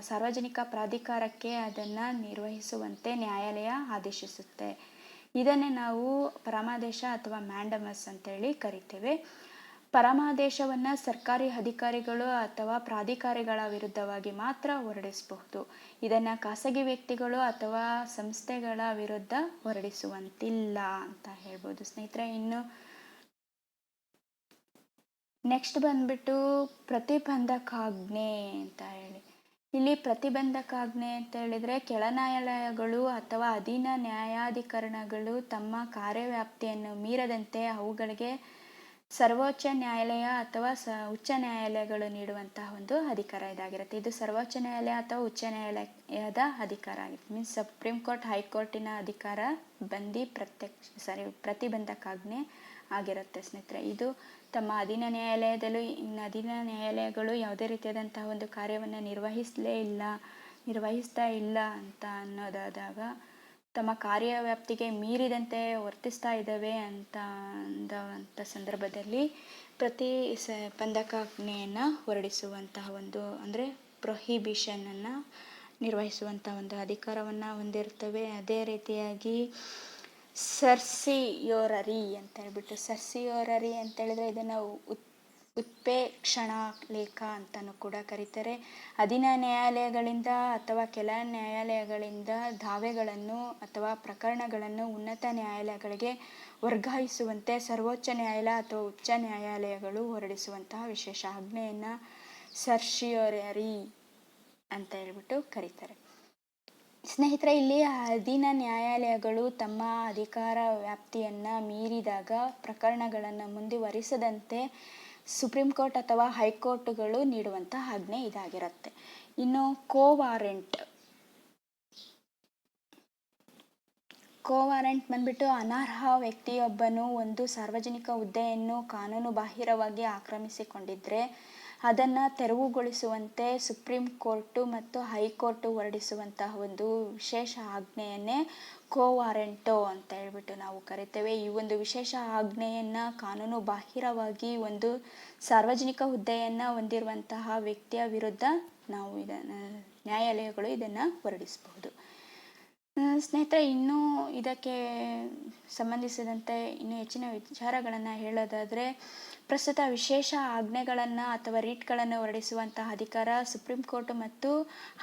ಸಾರ್ವಜನಿಕ ಪ್ರಾಧಿಕಾರಕ್ಕೆ ಅದನ್ನು ನಿರ್ವಹಿಸುವಂತೆ ನ್ಯಾಯಾಲಯ ಆದೇಶಿಸುತ್ತೆ. ಇದನ್ನೇ ನಾವು ಪರಮಾದೇಶ ಅಥವಾ ಮ್ಯಾಂಡಮಸ್ ಅಂತೇಳಿ ಕರಿತೇವೆ. ಪರಮಾದೇಶವನ್ನು ಸರ್ಕಾರಿ ಅಧಿಕಾರಿಗಳು ಅಥವಾ ಪ್ರಾಧಿಕಾರಿಗಳ ವಿರುದ್ಧವಾಗಿ ಮಾತ್ರ ಹೊರಡಿಸಬಹುದು. ಇದನ್ನು ಖಾಸಗಿ ವ್ಯಕ್ತಿಗಳು ಅಥವಾ ಸಂಸ್ಥೆಗಳ ವಿರುದ್ಧ ಹೊರಡಿಸುವಂತಿಲ್ಲ ಅಂತ ಹೇಳ್ಬೋದು ಸ್ನೇಹಿತರೆ. ಇನ್ನು ನೆಕ್ಸ್ಟ್ ಬಂದ್ಬಿಟ್ಟು ಪ್ರತಿಬಂಧಕಾಜ್ಞೆ ಅಂತ ಹೇಳಿ. ಇಲ್ಲಿ ಪ್ರತಿಬಂಧಕಾಜ್ಞೆ ಅಂತ ಹೇಳಿದ್ರೆ ಕೆಳ ನ್ಯಾಯಾಲಯಗಳು ಅಥವಾ ಅಧೀನ ನ್ಯಾಯಾಧಿಕರಣಗಳು ತಮ್ಮ ಕಾರ್ಯವ್ಯಾಪ್ತಿಯನ್ನು ಮೀರದಂತೆ ಅವುಗಳಿಗೆ ಸರ್ವೋಚ್ಚ ನ್ಯಾಯಾಲಯ ಅಥವಾ ಉಚ್ಚ ನ್ಯಾಯಾಲಯಗಳು ನೀಡುವಂತಹ ಒಂದು ಅಧಿಕಾರ ಇದಾಗಿರುತ್ತೆ. ಇದು ಸರ್ವೋಚ್ಚ ನ್ಯಾಯಾಲಯ ಅಥವಾ ಉಚ್ಚ ನ್ಯಾಯಾಲಯದ ಅಧಿಕಾರ ಆಗಿರುತ್ತೆ. ಮೀನ್ಸ್ ಸುಪ್ರೀಂ ಕೋರ್ಟ್, ಹೈಕೋರ್ಟಿನ ಅಧಿಕಾರ ಪ್ರತಿಬಂಧಕಾಜ್ಞೆ ಆಗಿರುತ್ತೆ ಸ್ನೇಹಿತರೆ. ಇದು ತಮ್ಮ ಅಧೀನ ನ್ಯಾಯಾಲಯಗಳು ಯಾವುದೇ ರೀತಿಯಾದಂತಹ ಒಂದು ಕಾರ್ಯವನ್ನು ನಿರ್ವಹಿಸ್ತಾ ಇಲ್ಲ ಅಂತ ಅನ್ನೋದಾದಾಗ, ತಮ್ಮ ಕಾರ್ಯವ್ಯಾಪ್ತಿಗೆ ಮೀರಿದಂತೆ ವರ್ತಿಸ್ತಾ ಇದ್ದಾವೆ ಅಂತ ಸಂದರ್ಭದಲ್ಲಿ ಪ್ರತಿಬಂಧಕಾಜ್ಞೆಯನ್ನು ಹೊರಡಿಸುವಂತಹ ಒಂದು ಅಂದರೆ ಪ್ರೊಹಿಬಿಷನನ್ನು ನಿರ್ವಹಿಸುವಂತಹ ಒಂದು ಅಧಿಕಾರವನ್ನು ಹೊಂದಿರ್ತವೆ. ಅದೇ ರೀತಿಯಾಗಿ ಸರ್ಸಿಯೋರರಿ ಅಂತ ಹೇಳ್ಬಿಟ್ಟು, ಸರ್ಸಿಯೋರರಿ ಅಂತ ಹೇಳಿದ್ರೆ ಇದನ್ನು ಉತ್ಪ್ರೇಕ್ಷಣಾ ಲೇಖ ಅಂತಲೂ ಕೂಡ ಕರೀತಾರೆ. ಅಧೀನ ನ್ಯಾಯಾಲಯಗಳಿಂದ ಅಥವಾ ಕೆಲ ನ್ಯಾಯಾಲಯಗಳಿಂದ ದಾವೆಗಳನ್ನು ಅಥವಾ ಪ್ರಕರಣಗಳನ್ನು ಉನ್ನತ ನ್ಯಾಯಾಲಯಗಳಿಗೆ ವರ್ಗಾಯಿಸುವಂತೆ ಸರ್ವೋಚ್ಚ ನ್ಯಾಯಾಲಯ ಅಥವಾ ಉಚ್ಚ ನ್ಯಾಯಾಲಯಗಳು ಹೊರಡಿಸುವಂತಹ ವಿಶೇಷ ಆಜ್ಞೆಯನ್ನು ಸರ್ಸಿಯೋರರಿ ಅಂತ ಹೇಳ್ಬಿಟ್ಟು ಕರೀತಾರೆ. ಸ್ನೇಹಿತರೆ, ಇಲ್ಲಿ ಅಧೀನ ನ್ಯಾಯಾಲಯಗಳು ತಮ್ಮ ಅಧಿಕಾರ ವ್ಯಾಪ್ತಿಯನ್ನು ಮೀರಿದಾಗ ಪ್ರಕರಣಗಳನ್ನು ಮುಂದುವರಿಸದಂತೆ ಸುಪ್ರೀಂ ಕೋರ್ಟ್ ಅಥವಾ ಹೈಕೋರ್ಟ್ಗಳು ನೀಡುವಂಥ ಆಜ್ಞೆ ಇದಾಗಿರುತ್ತೆ. ಇನ್ನು ಕೋವಾರೆಂಟ್ ಬಂದ್ಬಿಟ್ಟು ಅನರ್ಹ ವ್ಯಕ್ತಿಯೊಬ್ಬನು ಒಂದು ಸಾರ್ವಜನಿಕ ಹುದ್ದೆಯನ್ನು ಕಾನೂನು ಬಾಹಿರವಾಗಿ ಆಕ್ರಮಿಸಿಕೊಂಡಿದ್ರೆ ಅದನ್ನು ತೆರವುಗೊಳಿಸುವಂತೆ ಸುಪ್ರೀಂ ಕೋರ್ಟು ಮತ್ತು ಹೈಕೋರ್ಟು ಹೊರಡಿಸುವಂತಹ ಒಂದು ವಿಶೇಷ ಆಜ್ಞೆಯನ್ನೇ ಕೋವಾರೆಂಟೋ ಅಂತ ಹೇಳ್ಬಿಟ್ಟು ನಾವು ಕರಿತೇವೆ. ಈ ಒಂದು ವಿಶೇಷ ಆಜ್ಞೆಯನ್ನು ಕಾನೂನು ಬಾಹಿರವಾಗಿ ಒಂದು ಸಾರ್ವಜನಿಕ ಹುದ್ದೆಯನ್ನು ಹೊಂದಿರುವಂತಹ ವ್ಯಕ್ತಿಯ ವಿರುದ್ಧ ನಾವು ನ್ಯಾಯಾಲಯಗಳು ಇದನ್ನು ಹೊರಡಿಸಬಹುದು. ಸ್ನೇಹಿತರೆ, ಇನ್ನೂ ಇದಕ್ಕೆ ಸಂಬಂಧಿಸಿದಂತೆ ಇನ್ನೂ ಹೆಚ್ಚಿನ ವಿಚಾರಗಳನ್ನು ಹೇಳೋದಾದರೆ, ಪ್ರಸ್ತುತ ವಿಶೇಷ ಆಜ್ಞೆಗಳನ್ನು ಅಥವಾ ರೀಟ್ಗಳನ್ನು ಹೊರಡಿಸುವಂತಹ ಅಧಿಕಾರ ಸುಪ್ರೀಂ ಕೋರ್ಟ್ ಮತ್ತು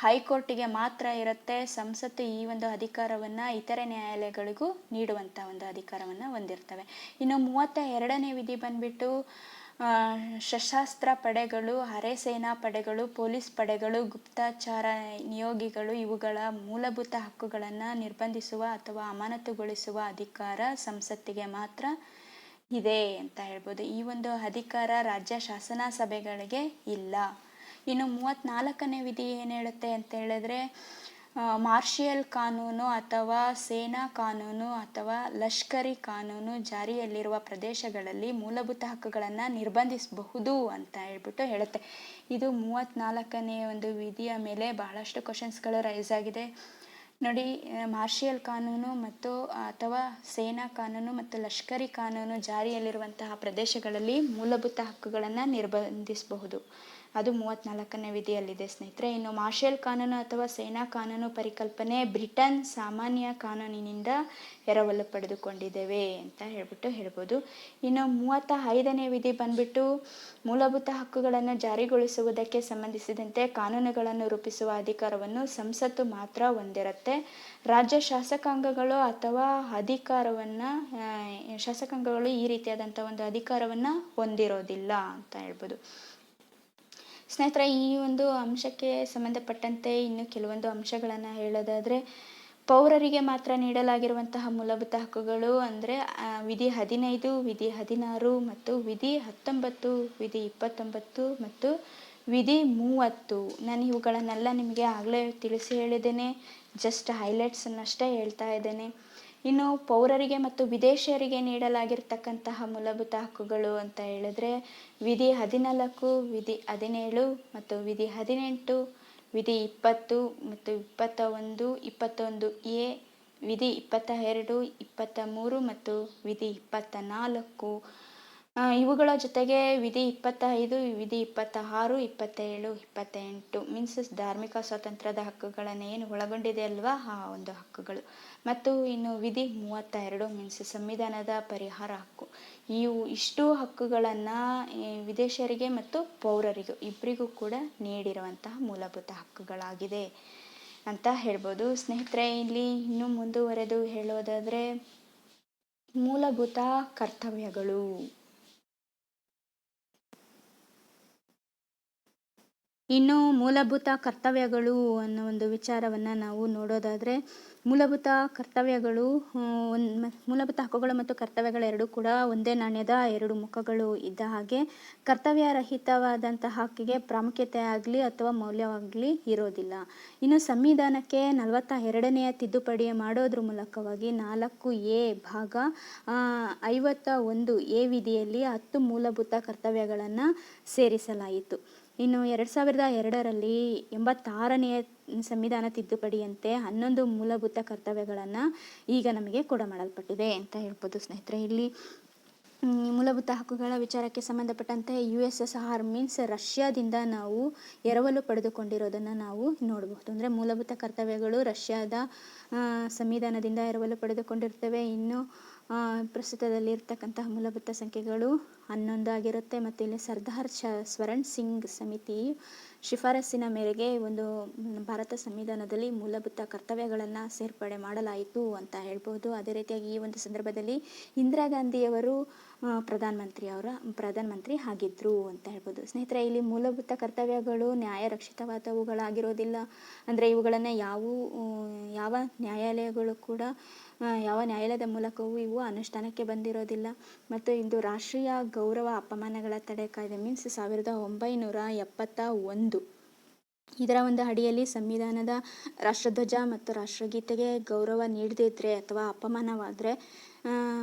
ಹೈಕೋರ್ಟಿಗೆ ಮಾತ್ರ ಇರುತ್ತೆ. ಸಂಸತ್ತು ಈ ಒಂದು ಅಧಿಕಾರವನ್ನು ಇತರೆ ನ್ಯಾಯಾಲಯಗಳಿಗೂ ನೀಡುವಂಥ ಒಂದು ಅಧಿಕಾರವನ್ನು ಹೊಂದಿರ್ತವೆ. ಇನ್ನು 32ನೇ ವಿಧಿ ಬಂದ್ಬಿಟ್ಟು ಸಶಸ್ತ್ರ ಪಡೆಗಳು, ಅರೆ ಸೇನಾ ಪಡೆಗಳು, ಪೊಲೀಸ್ ಪಡೆಗಳು, ಗುಪ್ತಚರ ನಿಯೋಗಿಗಳು ಇವುಗಳ ಮೂಲಭೂತ ಹಕ್ಕುಗಳನ್ನು ನಿರ್ಬಂಧಿಸುವ ಅಥವಾ ಅಮಾನತುಗೊಳಿಸುವ ಅಧಿಕಾರ ಸಂಸತ್ತಿಗೆ ಮಾತ್ರ ಇದೆ ಅಂತ ಹೇಳ್ಬೋದು. ಈ ಒಂದು ಅಧಿಕಾರ ರಾಜ್ಯ ಶಾಸನ ಸಭೆಗಳಿಗೆ ಇಲ್ಲ. ಇನ್ನು 34ನೇ ವಿಧಿ ಏನು ಹೇಳುತ್ತೆ ಅಂತ ಹೇಳಿದ್ರೆ, ಮಾರ್ಷಿಯಲ್ ಕಾನೂನು ಅಥವಾ ಸೇನಾ ಕಾನೂನು ಅಥವಾ ಲಷ್ಕರಿ ಕಾನೂನು ಜಾರಿಯಲ್ಲಿರುವ ಪ್ರದೇಶಗಳಲ್ಲಿ ಮೂಲಭೂತ ಹಕ್ಕುಗಳನ್ನು ನಿರ್ಬಂಧಿಸಬಹುದು ಅಂತ ಹೇಳ್ಬಿಟ್ಟು ಹೇಳುತ್ತೆ. ಇದು 34ನೇ ಒಂದು ವಿಧಿಯ ಮೇಲೆ ಬಹಳಷ್ಟು ಕ್ವಶನ್ಸ್ಗಳು ರೈಸ್ ಆಗಿದೆ ನೋಡಿ. ಮಾರ್ಷಿಯಲ್ ಕಾನೂನು ಮತ್ತು ಅಥವಾ ಸೇನಾ ಕಾನೂನು ಮತ್ತು ಲಷ್ಕರಿ ಕಾನೂನು ಜಾರಿಯಲ್ಲಿರುವಂತಹ ಪ್ರದೇಶಗಳಲ್ಲಿ ಮೂಲಭೂತ ಹಕ್ಕುಗಳನ್ನು ನಿರ್ಬಂಧಿಸಬಹುದು ಅದು 34ನೇ ವಿಧಿಯಲ್ಲಿದೆ ಸ್ನೇಹಿತರೆ. ಇನ್ನು ಮಾರ್ಷಲ್ ಕಾನೂನು ಅಥವಾ ಸೇನಾ ಕಾನೂನು ಪರಿಕಲ್ಪನೆ ಬ್ರಿಟನ್ ಸಾಮಾನ್ಯ ಕಾನೂನಿನಿಂದ ಎರವಲು ಪಡೆದುಕೊಂಡಿದ್ದೇವೆ ಅಂತ ಹೇಳ್ಬೋದು. ಇನ್ನು 35ನೇ ವಿಧಿ ಬಂದ್ಬಿಟ್ಟು ಮೂಲಭೂತ ಹಕ್ಕುಗಳನ್ನು ಜಾರಿಗೊಳಿಸುವುದಕ್ಕೆ ಸಂಬಂಧಿಸಿದಂತೆ ಕಾನೂನುಗಳನ್ನು ರೂಪಿಸುವ ಅಧಿಕಾರವನ್ನು ಸಂಸತ್ತು ಮಾತ್ರ ಹೊಂದಿರುತ್ತೆ. ರಾಜ್ಯ ಶಾಸಕಾಂಗಗಳು ಅಥವಾ ಶಾಸಕಾಂಗಗಳು ಈ ರೀತಿಯಾದಂಥ ಒಂದು ಅಧಿಕಾರವನ್ನು ಹೊಂದಿರೋದಿಲ್ಲ ಅಂತ ಹೇಳ್ಬೋದು. ಸ್ನೇಹಿತರೆ, ಈ ಒಂದು ಅಂಶಕ್ಕೆ ಸಂಬಂಧಪಟ್ಟಂತೆ ಇನ್ನು ಕೆಲವೊಂದು ಅಂಶಗಳನ್ನು ಹೇಳೋದಾದರೆ, ಪೌರರಿಗೆ ಮಾತ್ರ ನೀಡಲಾಗಿರುವಂತಹ ಮೂಲಭೂತ ಹಕ್ಕುಗಳು ಅಂದರೆ ವಿಧಿ 15, ವಿಧಿ 16 ಮತ್ತು ವಿಧಿ 19, ವಿಧಿ 29 ಮತ್ತು ವಿಧಿ 30. ನಾನು ಇವುಗಳನ್ನೆಲ್ಲ ನಿಮಗೆ ಆಗಲೇ ತಿಳಿಸಿ ಹೇಳಿದ್ದೇನೆ. ಜಸ್ಟ್ ಹೈಲೈಟ್ಸನ್ನಷ್ಟೇ ಹೇಳ್ತಾ ಇದ್ದೇನೆ. ಇನ್ನು ಪೌರರಿಗೆ ಮತ್ತು ವಿದೇಶಿಯರಿಗೆ ನೀಡಲಾಗಿರ್ತಕ್ಕಂತಹ ಮೂಲಭೂತ ಹಕ್ಕುಗಳು ಅಂತ ಹೇಳಿದ್ರೆ ವಿಧಿ 14, ವಿಧಿ 17 ಮತ್ತು ವಿಧಿ 18, ವಿಧಿ 20 ಮತ್ತು 21, 21A, ವಿಧಿ 22, 23 ಮತ್ತು ವಿಧಿ 24. ಇವುಗಳ ಜೊತೆಗೆ ವಿಧಿ 25, ವಿಧಿ 26, 27, 28 ಮೀನ್ಸ್ ಧಾರ್ಮಿಕ ಸ್ವಾತಂತ್ರ್ಯದ ಹಕ್ಕುಗಳನ್ನು ಏನು ಒಳಗೊಂಡಿದೆ ಅಲ್ವಾ ಆ ಒಂದು ಹಕ್ಕುಗಳು. ಮತ್ತು ಇನ್ನು ವಿಧಿ 32 ಮೀನ್ಸ್ ಸಂವಿಧಾನದ ಪರಿಹಾರ ಹಕ್ಕು. ಇಷ್ಟು ಹಕ್ಕುಗಳನ್ನು ವಿದೇಶಿಯರಿಗೆ ಮತ್ತು ಪೌರರಿಗೂ ಇಬ್ಬರಿಗೂ ಕೂಡ ನೀಡಿರುವಂತಹ ಮೂಲಭೂತ ಹಕ್ಕುಗಳಾಗಿದೆ ಅಂತ ಹೇಳ್ಬೋದು. ಸ್ನೇಹಿತರೆ, ಇಲ್ಲಿ ಇನ್ನೂ ಮುಂದುವರೆದು ಹೇಳೋದಾದರೆ ಮೂಲಭೂತ ಕರ್ತವ್ಯಗಳು. ಇನ್ನು ಮೂಲಭೂತ ಕರ್ತವ್ಯಗಳು ಅನ್ನೋ ಒಂದು ವಿಚಾರವನ್ನು ನಾವು ನೋಡೋದಾದರೆ, ಮೂಲಭೂತ ಕರ್ತವ್ಯಗಳು ಮೂಲಭೂತ ಹಕ್ಕುಗಳು ಮತ್ತು ಕರ್ತವ್ಯಗಳೆರಡೂ ಕೂಡ ಒಂದೇ ನಾಣ್ಯದ ಎರಡು ಮುಖಗಳು ಇದ್ದ ಹಾಗೆ. ಕರ್ತವ್ಯರಹಿತವಾದಂತಹ ಹಕ್ಕಿಗೆ ಪ್ರಾಮುಖ್ಯತೆ ಆಗಲಿ ಅಥವಾ ಮೌಲ್ಯವಾಗಲಿ ಇರೋದಿಲ್ಲ. ಇನ್ನು ಸಂವಿಧಾನಕ್ಕೆ 42ನೇ ತಿದ್ದುಪಡಿ ಮಾಡೋದ್ರ ಮೂಲಕವಾಗಿ 4A ಭಾಗ 51A ವಿಧಿಯಲ್ಲಿ 10 ಮೂಲಭೂತ ಕರ್ತವ್ಯಗಳನ್ನು ಸೇರಿಸಲಾಯಿತು. ಇನ್ನು 2002ರಲ್ಲಿ 86ನೇ ಸಂವಿಧಾನ ತಿದ್ದುಪಡಿಯಂತೆ 11 ಮೂಲಭೂತ ಕರ್ತವ್ಯಗಳನ್ನು ಈಗ ನಮಗೆ ಕೊಡಮಾಡಲ್ಪಟ್ಟಿದೆ ಅಂತ ಹೇಳ್ಬೋದು. ಸ್ನೇಹಿತರೆ, ಇಲ್ಲಿ ಮೂಲಭೂತ ಹಕ್ಕುಗಳ ವಿಚಾರಕ್ಕೆ ಸಂಬಂಧಪಟ್ಟಂತೆ USSR ಮೀನ್ಸ್ ರಷ್ಯಾದಿಂದ ನಾವು ಎರವಲು ಪಡೆದುಕೊಂಡಿರೋದನ್ನು ನಾವು ನೋಡಬಹುದು. ಅಂದರೆ ಮೂಲಭೂತ ಕರ್ತವ್ಯಗಳು ರಷ್ಯಾದ ಸಂವಿಧಾನದಿಂದ ಎರವಲು ಪಡೆದುಕೊಂಡಿರ್ತೇವೆ. ಇನ್ನು ಪ್ರಸ್ತುತದಲ್ಲಿ ಇರ್ತಕ್ಕಂತಹ ಮೂಲಭೂತ ಸಂಖ್ಯೆಗಳು 11 ಆಗಿರುತ್ತೆ. ಮತ್ತು ಇಲ್ಲಿ ಸರ್ದಾರ್ ಸ್ವರಣ್ ಸಿಂಗ್ ಸಮಿತಿ ಶಿಫಾರಸ್ಸಿನ ಮೇರೆಗೆ ಒಂದು ಭಾರತ ಸಂವಿಧಾನದಲ್ಲಿ ಮೂಲಭೂತ ಕರ್ತವ್ಯಗಳನ್ನು ಸೇರ್ಪಡೆ ಮಾಡಲಾಯಿತು ಅಂತ ಹೇಳ್ಬೋದು. ಅದೇ ರೀತಿಯಾಗಿ ಈ ಒಂದು ಸಂದರ್ಭದಲ್ಲಿ ಇಂದಿರಾ ಗಾಂಧಿಯವರು ಪ್ರಧಾನಮಂತ್ರಿ ಆಗಿದ್ರು ಅಂತ ಹೇಳ್ಬೋದು. ಸ್ನೇಹಿತರೆ, ಇಲ್ಲಿ ಮೂಲಭೂತ ಕರ್ತವ್ಯಗಳು ನ್ಯಾಯ ರಕ್ಷಿತವಾದವುಗಳಾಗಿರೋದಿಲ್ಲ. ಅಂದರೆ ಇವುಗಳನ್ನು ಯಾವ ನ್ಯಾಯಾಲಯಗಳು ಕೂಡ ಯಾವ ನ್ಯಾಯಾಲಯದ ಮೂಲಕವೂ ಇವು ಅನುಷ್ಠಾನಕ್ಕೆ ಬಂದಿರೋದಿಲ್ಲ. ಮತ್ತು ಇದು ರಾಷ್ಟ್ರೀಯ ಗೌರವ ಅಪಮಾನಗಳ ತಡೆ ಕಾಯ್ದೆ ಮೀನ್ಸ್ 1971 ಇದರ ಒಂದು ಅಡಿಯಲ್ಲಿ ಸಂವಿಧಾನದ ರಾಷ್ಟ್ರಧ್ವಜ ಮತ್ತು ರಾಷ್ಟ್ರಗೀತೆಗೆ ಗೌರವ ನೀಡದಿದ್ದರೆ ಅಥವಾ ಅಪಮಾನವಾದರೆ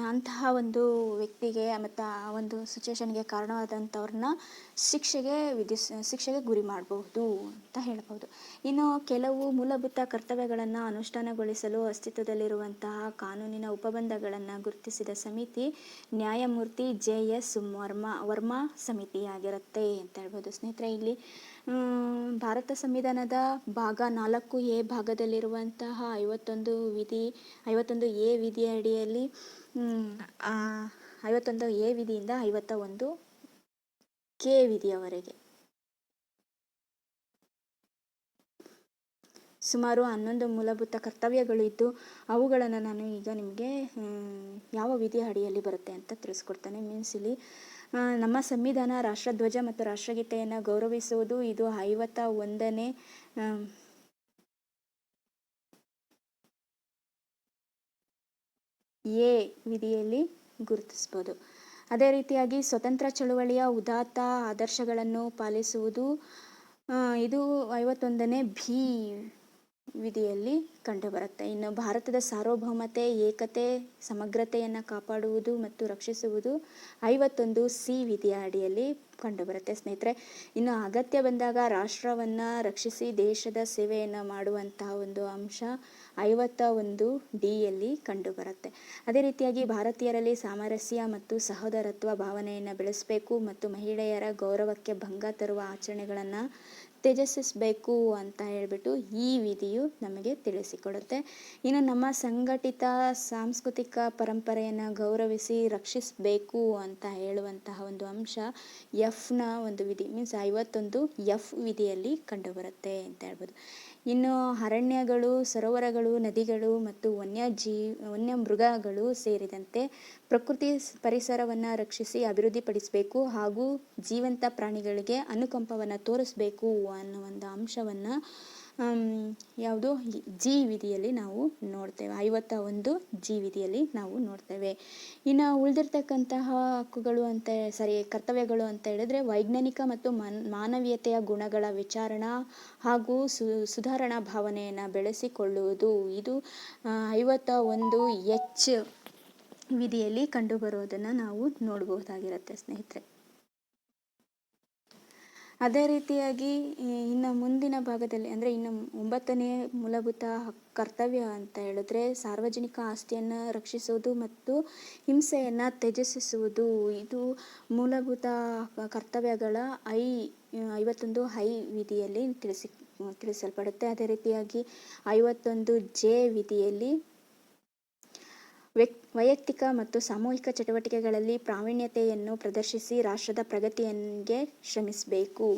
ಅಂತಹ ಒಂದು ವ್ಯಕ್ತಿಗೆ ಮತ್ತು ಆ ಒಂದು ಸಿಚುವೇಶನ್ಗೆ ಕಾರಣವಾದಂಥವ್ರನ್ನ ಶಿಕ್ಷೆಗೆ ಗುರಿ ಮಾಡಬಹುದು ಅಂತ ಹೇಳ್ಬೋದು. ಇನ್ನು ಕೆಲವು ಮೂಲಭೂತ ಕರ್ತವ್ಯಗಳನ್ನು ಅನುಷ್ಠಾನಗೊಳಿಸಲು ಅಸ್ತಿತ್ವದಲ್ಲಿರುವಂತಹ ಕಾನೂನಿನ ಉಪಬಂಧಗಳನ್ನು ಗುರುತಿಸಿದ ಸಮಿತಿ ನ್ಯಾಯಮೂರ್ತಿ JS ವರ್ಮಾ ಸಮಿತಿಯಾಗಿರುತ್ತೆ ಅಂತ ಹೇಳ್ಬೋದು. ಸ್ನೇಹಿತರೆ, ಇಲ್ಲಿ ಭಾರತ ಸಂವಿಧಾನದ ಭಾಗ 4A ಭಾಗದಲ್ಲಿರುವಂತಹ 51A ವಿಧಿಯ ಅಡಿಯಲ್ಲಿ 51A ವಿಧಿಯಿಂದ 51K ವಿಧಿಯವರೆಗೆ ಸುಮಾರು 11 ಮೂಲಭೂತ ಕರ್ತವ್ಯಗಳು ಇದ್ದು ಅವುಗಳನ್ನು ನಾನು ಈಗ ನಿಮಗೆ ಯಾವ ವಿಧಿಯ ಅಡಿಯಲ್ಲಿ ಬರುತ್ತೆ ಅಂತ ತಿಳಿಸ್ಕೊಡ್ತೇನೆ. ಮೀನ್ಸ್ ಇಲ್ಲಿ ನಮ್ಮ ಸಂವಿಧಾನ ರಾಷ್ಟ್ರಧ್ವಜ ಮತ್ತು ರಾಷ್ಟ್ರಗೀತೆಯನ್ನು ಗೌರವಿಸುವುದು ಇದು 51ನೇ A ವಿಧಿಯಲ್ಲಿ ಗುರುತಿಸ್ಬೋದು. ಅದೇ ರೀತಿಯಾಗಿ ಸ್ವತಂತ್ರ ಚಳುವಳಿಯ ಉದಾತ್ತ ಆದರ್ಶಗಳನ್ನು ಪಾಲಿಸುವುದು ಇದು 51ನೇ B ವಿಧಿಯಲ್ಲಿ ಕಂಡುಬರುತ್ತೆ. ಇನ್ನು ಭಾರತದ ಸಾರ್ವಭೌಮತೆ, ಏಕತೆ, ಸಮಗ್ರತೆಯನ್ನು ಕಾಪಾಡುವುದು ಮತ್ತು ರಕ್ಷಿಸುವುದು 51C ವಿಧಿಯ ಅಡಿಯಲ್ಲಿ ಕಂಡುಬರುತ್ತೆ ಸ್ನೇಹಿತರೆ. ಇನ್ನು ಅಗತ್ಯ ಬಂದಾಗ ರಾಷ್ಟ್ರವನ್ನು ರಕ್ಷಿಸಿ ದೇಶದ ಸೇವೆಯನ್ನು ಮಾಡುವಂತಹ ಒಂದು ಅಂಶ 51Dಯಲ್ಲಿ ಕಂಡುಬರುತ್ತೆ. ಅದೇ ರೀತಿಯಾಗಿ ಭಾರತೀಯರಲ್ಲಿ ಸಾಮರಸ್ಯ ಮತ್ತು ಸಹೋದರತ್ವ ಭಾವನೆಯನ್ನು ಬೆಳೆಸಬೇಕು ಮತ್ತು ಮಹಿಳೆಯರ ಗೌರವಕ್ಕೆ ಭಂಗ ತರುವ ಆಚರಣೆಗಳನ್ನು ತ್ಯಜಿಸಬೇಕು ಅಂತ ಹೇಳ್ಬಿಟ್ಟು ಈ ವಿಧಿಯು ನಮಗೆ ತಿಳಿಸಿಕೊಡುತ್ತೆ. ಇನ್ನು ನಮ್ಮ ಸಂಘಟಿತ ಸಾಂಸ್ಕೃತಿಕ ಪರಂಪರೆಯನ್ನು ಗೌರವಿಸಿ ರಕ್ಷಿಸಬೇಕು ಅಂತ ಹೇಳುವಂತಹ ಒಂದು ಅಂಶ ಎಫ್ನ ಒಂದು ವಿಧಿ ಮೀನ್ಸ್ 51F ವಿಧಿಯಲ್ಲಿ ಕಂಡುಬರುತ್ತೆ ಅಂತ ಹೇಳ್ಬೋದು. ಇನ್ನು ಅರಣ್ಯಗಳು, ಸರೋವರಗಳು, ನದಿಗಳು ಮತ್ತು ವನ್ಯ ಮೃಗಗಳು ಸೇರಿದಂತೆ ಪ್ರಕೃತಿ ಪರಿಸರವನ್ನು ರಕ್ಷಿಸಿ ಅಭಿವೃದ್ಧಿಪಡಿಸಬೇಕು ಹಾಗೂ ಜೀವಂತ ಪ್ರಾಣಿಗಳಿಗೆ ಅನುಕಂಪವನ್ನು ತೋರಿಸಬೇಕು ಅನ್ನೋ ಒಂದು ಅಂಶವನ್ನು ಯಾವುದು ಜಿ ವಿಧಿಯಲ್ಲಿ ನಾವು ನೋಡ್ತೇವೆ. 51G ವಿಧಿಯಲ್ಲಿ ನಾವು ನೋಡ್ತೇವೆ. ಇನ್ನು ಉಳಿದಿರ್ತಕ್ಕಂತಹ ಹಕ್ಕುಗಳು ಕರ್ತವ್ಯಗಳು ಅಂತ ಹೇಳಿದ್ರೆ ವೈಜ್ಞಾನಿಕ ಮತ್ತು ಮಾನವೀಯತೆಯ ಗುಣಗಳ ವಿಚಾರಣಾ ಹಾಗೂ ಸುಧಾರಣಾ ಭಾವನೆಯನ್ನು ಬೆಳೆಸಿಕೊಳ್ಳುವುದು. ಇದು 51H ವಿಧಿಯಲ್ಲಿ ಕಂಡುಬರುವುದನ್ನು ನಾವು ನೋಡಬಹುದಾಗಿರುತ್ತೆ ಸ್ನೇಹಿತರೆ. ಅದೇ ರೀತಿಯಾಗಿ ಇನ್ನು ಮುಂದಿನ ಭಾಗದಲ್ಲಿ ಅಂದರೆ ಇನ್ನು 9ನೇ ಮೂಲಭೂತ ಕರ್ತವ್ಯ ಅಂತ ಹೇಳಿದ್ರೆ ಸಾರ್ವಜನಿಕ ಆಸ್ತಿಯನ್ನು ರಕ್ಷಿಸುವುದು ಮತ್ತು ಹಿಂಸೆಯನ್ನು ತ್ಯಜಿಸುವುದು. ಇದು ಮೂಲಭೂತ ಕರ್ತವ್ಯಗಳ 51I ವಿಧಿಯಲ್ಲಿ ತಿಳಿಸಲ್ಪಡುತ್ತೆ. ಅದೇ ರೀತಿಯಾಗಿ 51J ವಿಧಿಯಲ್ಲಿ ವೈಯಕ್ತಿಕ ಮತ್ತು ಸಾಮೂಹಿಕ ಚಟುವಟಿಕೆಗಳಲ್ಲಿ ಪ್ರಾವೀಣ್ಯತೆಯನ್ನು ಪ್ರದರ್ಶಿಸಿ ರಾಷ್ಟ್ರದ ಪ್ರಗತಿಗೆ ಶ್ರಮಿಸಬೇಕು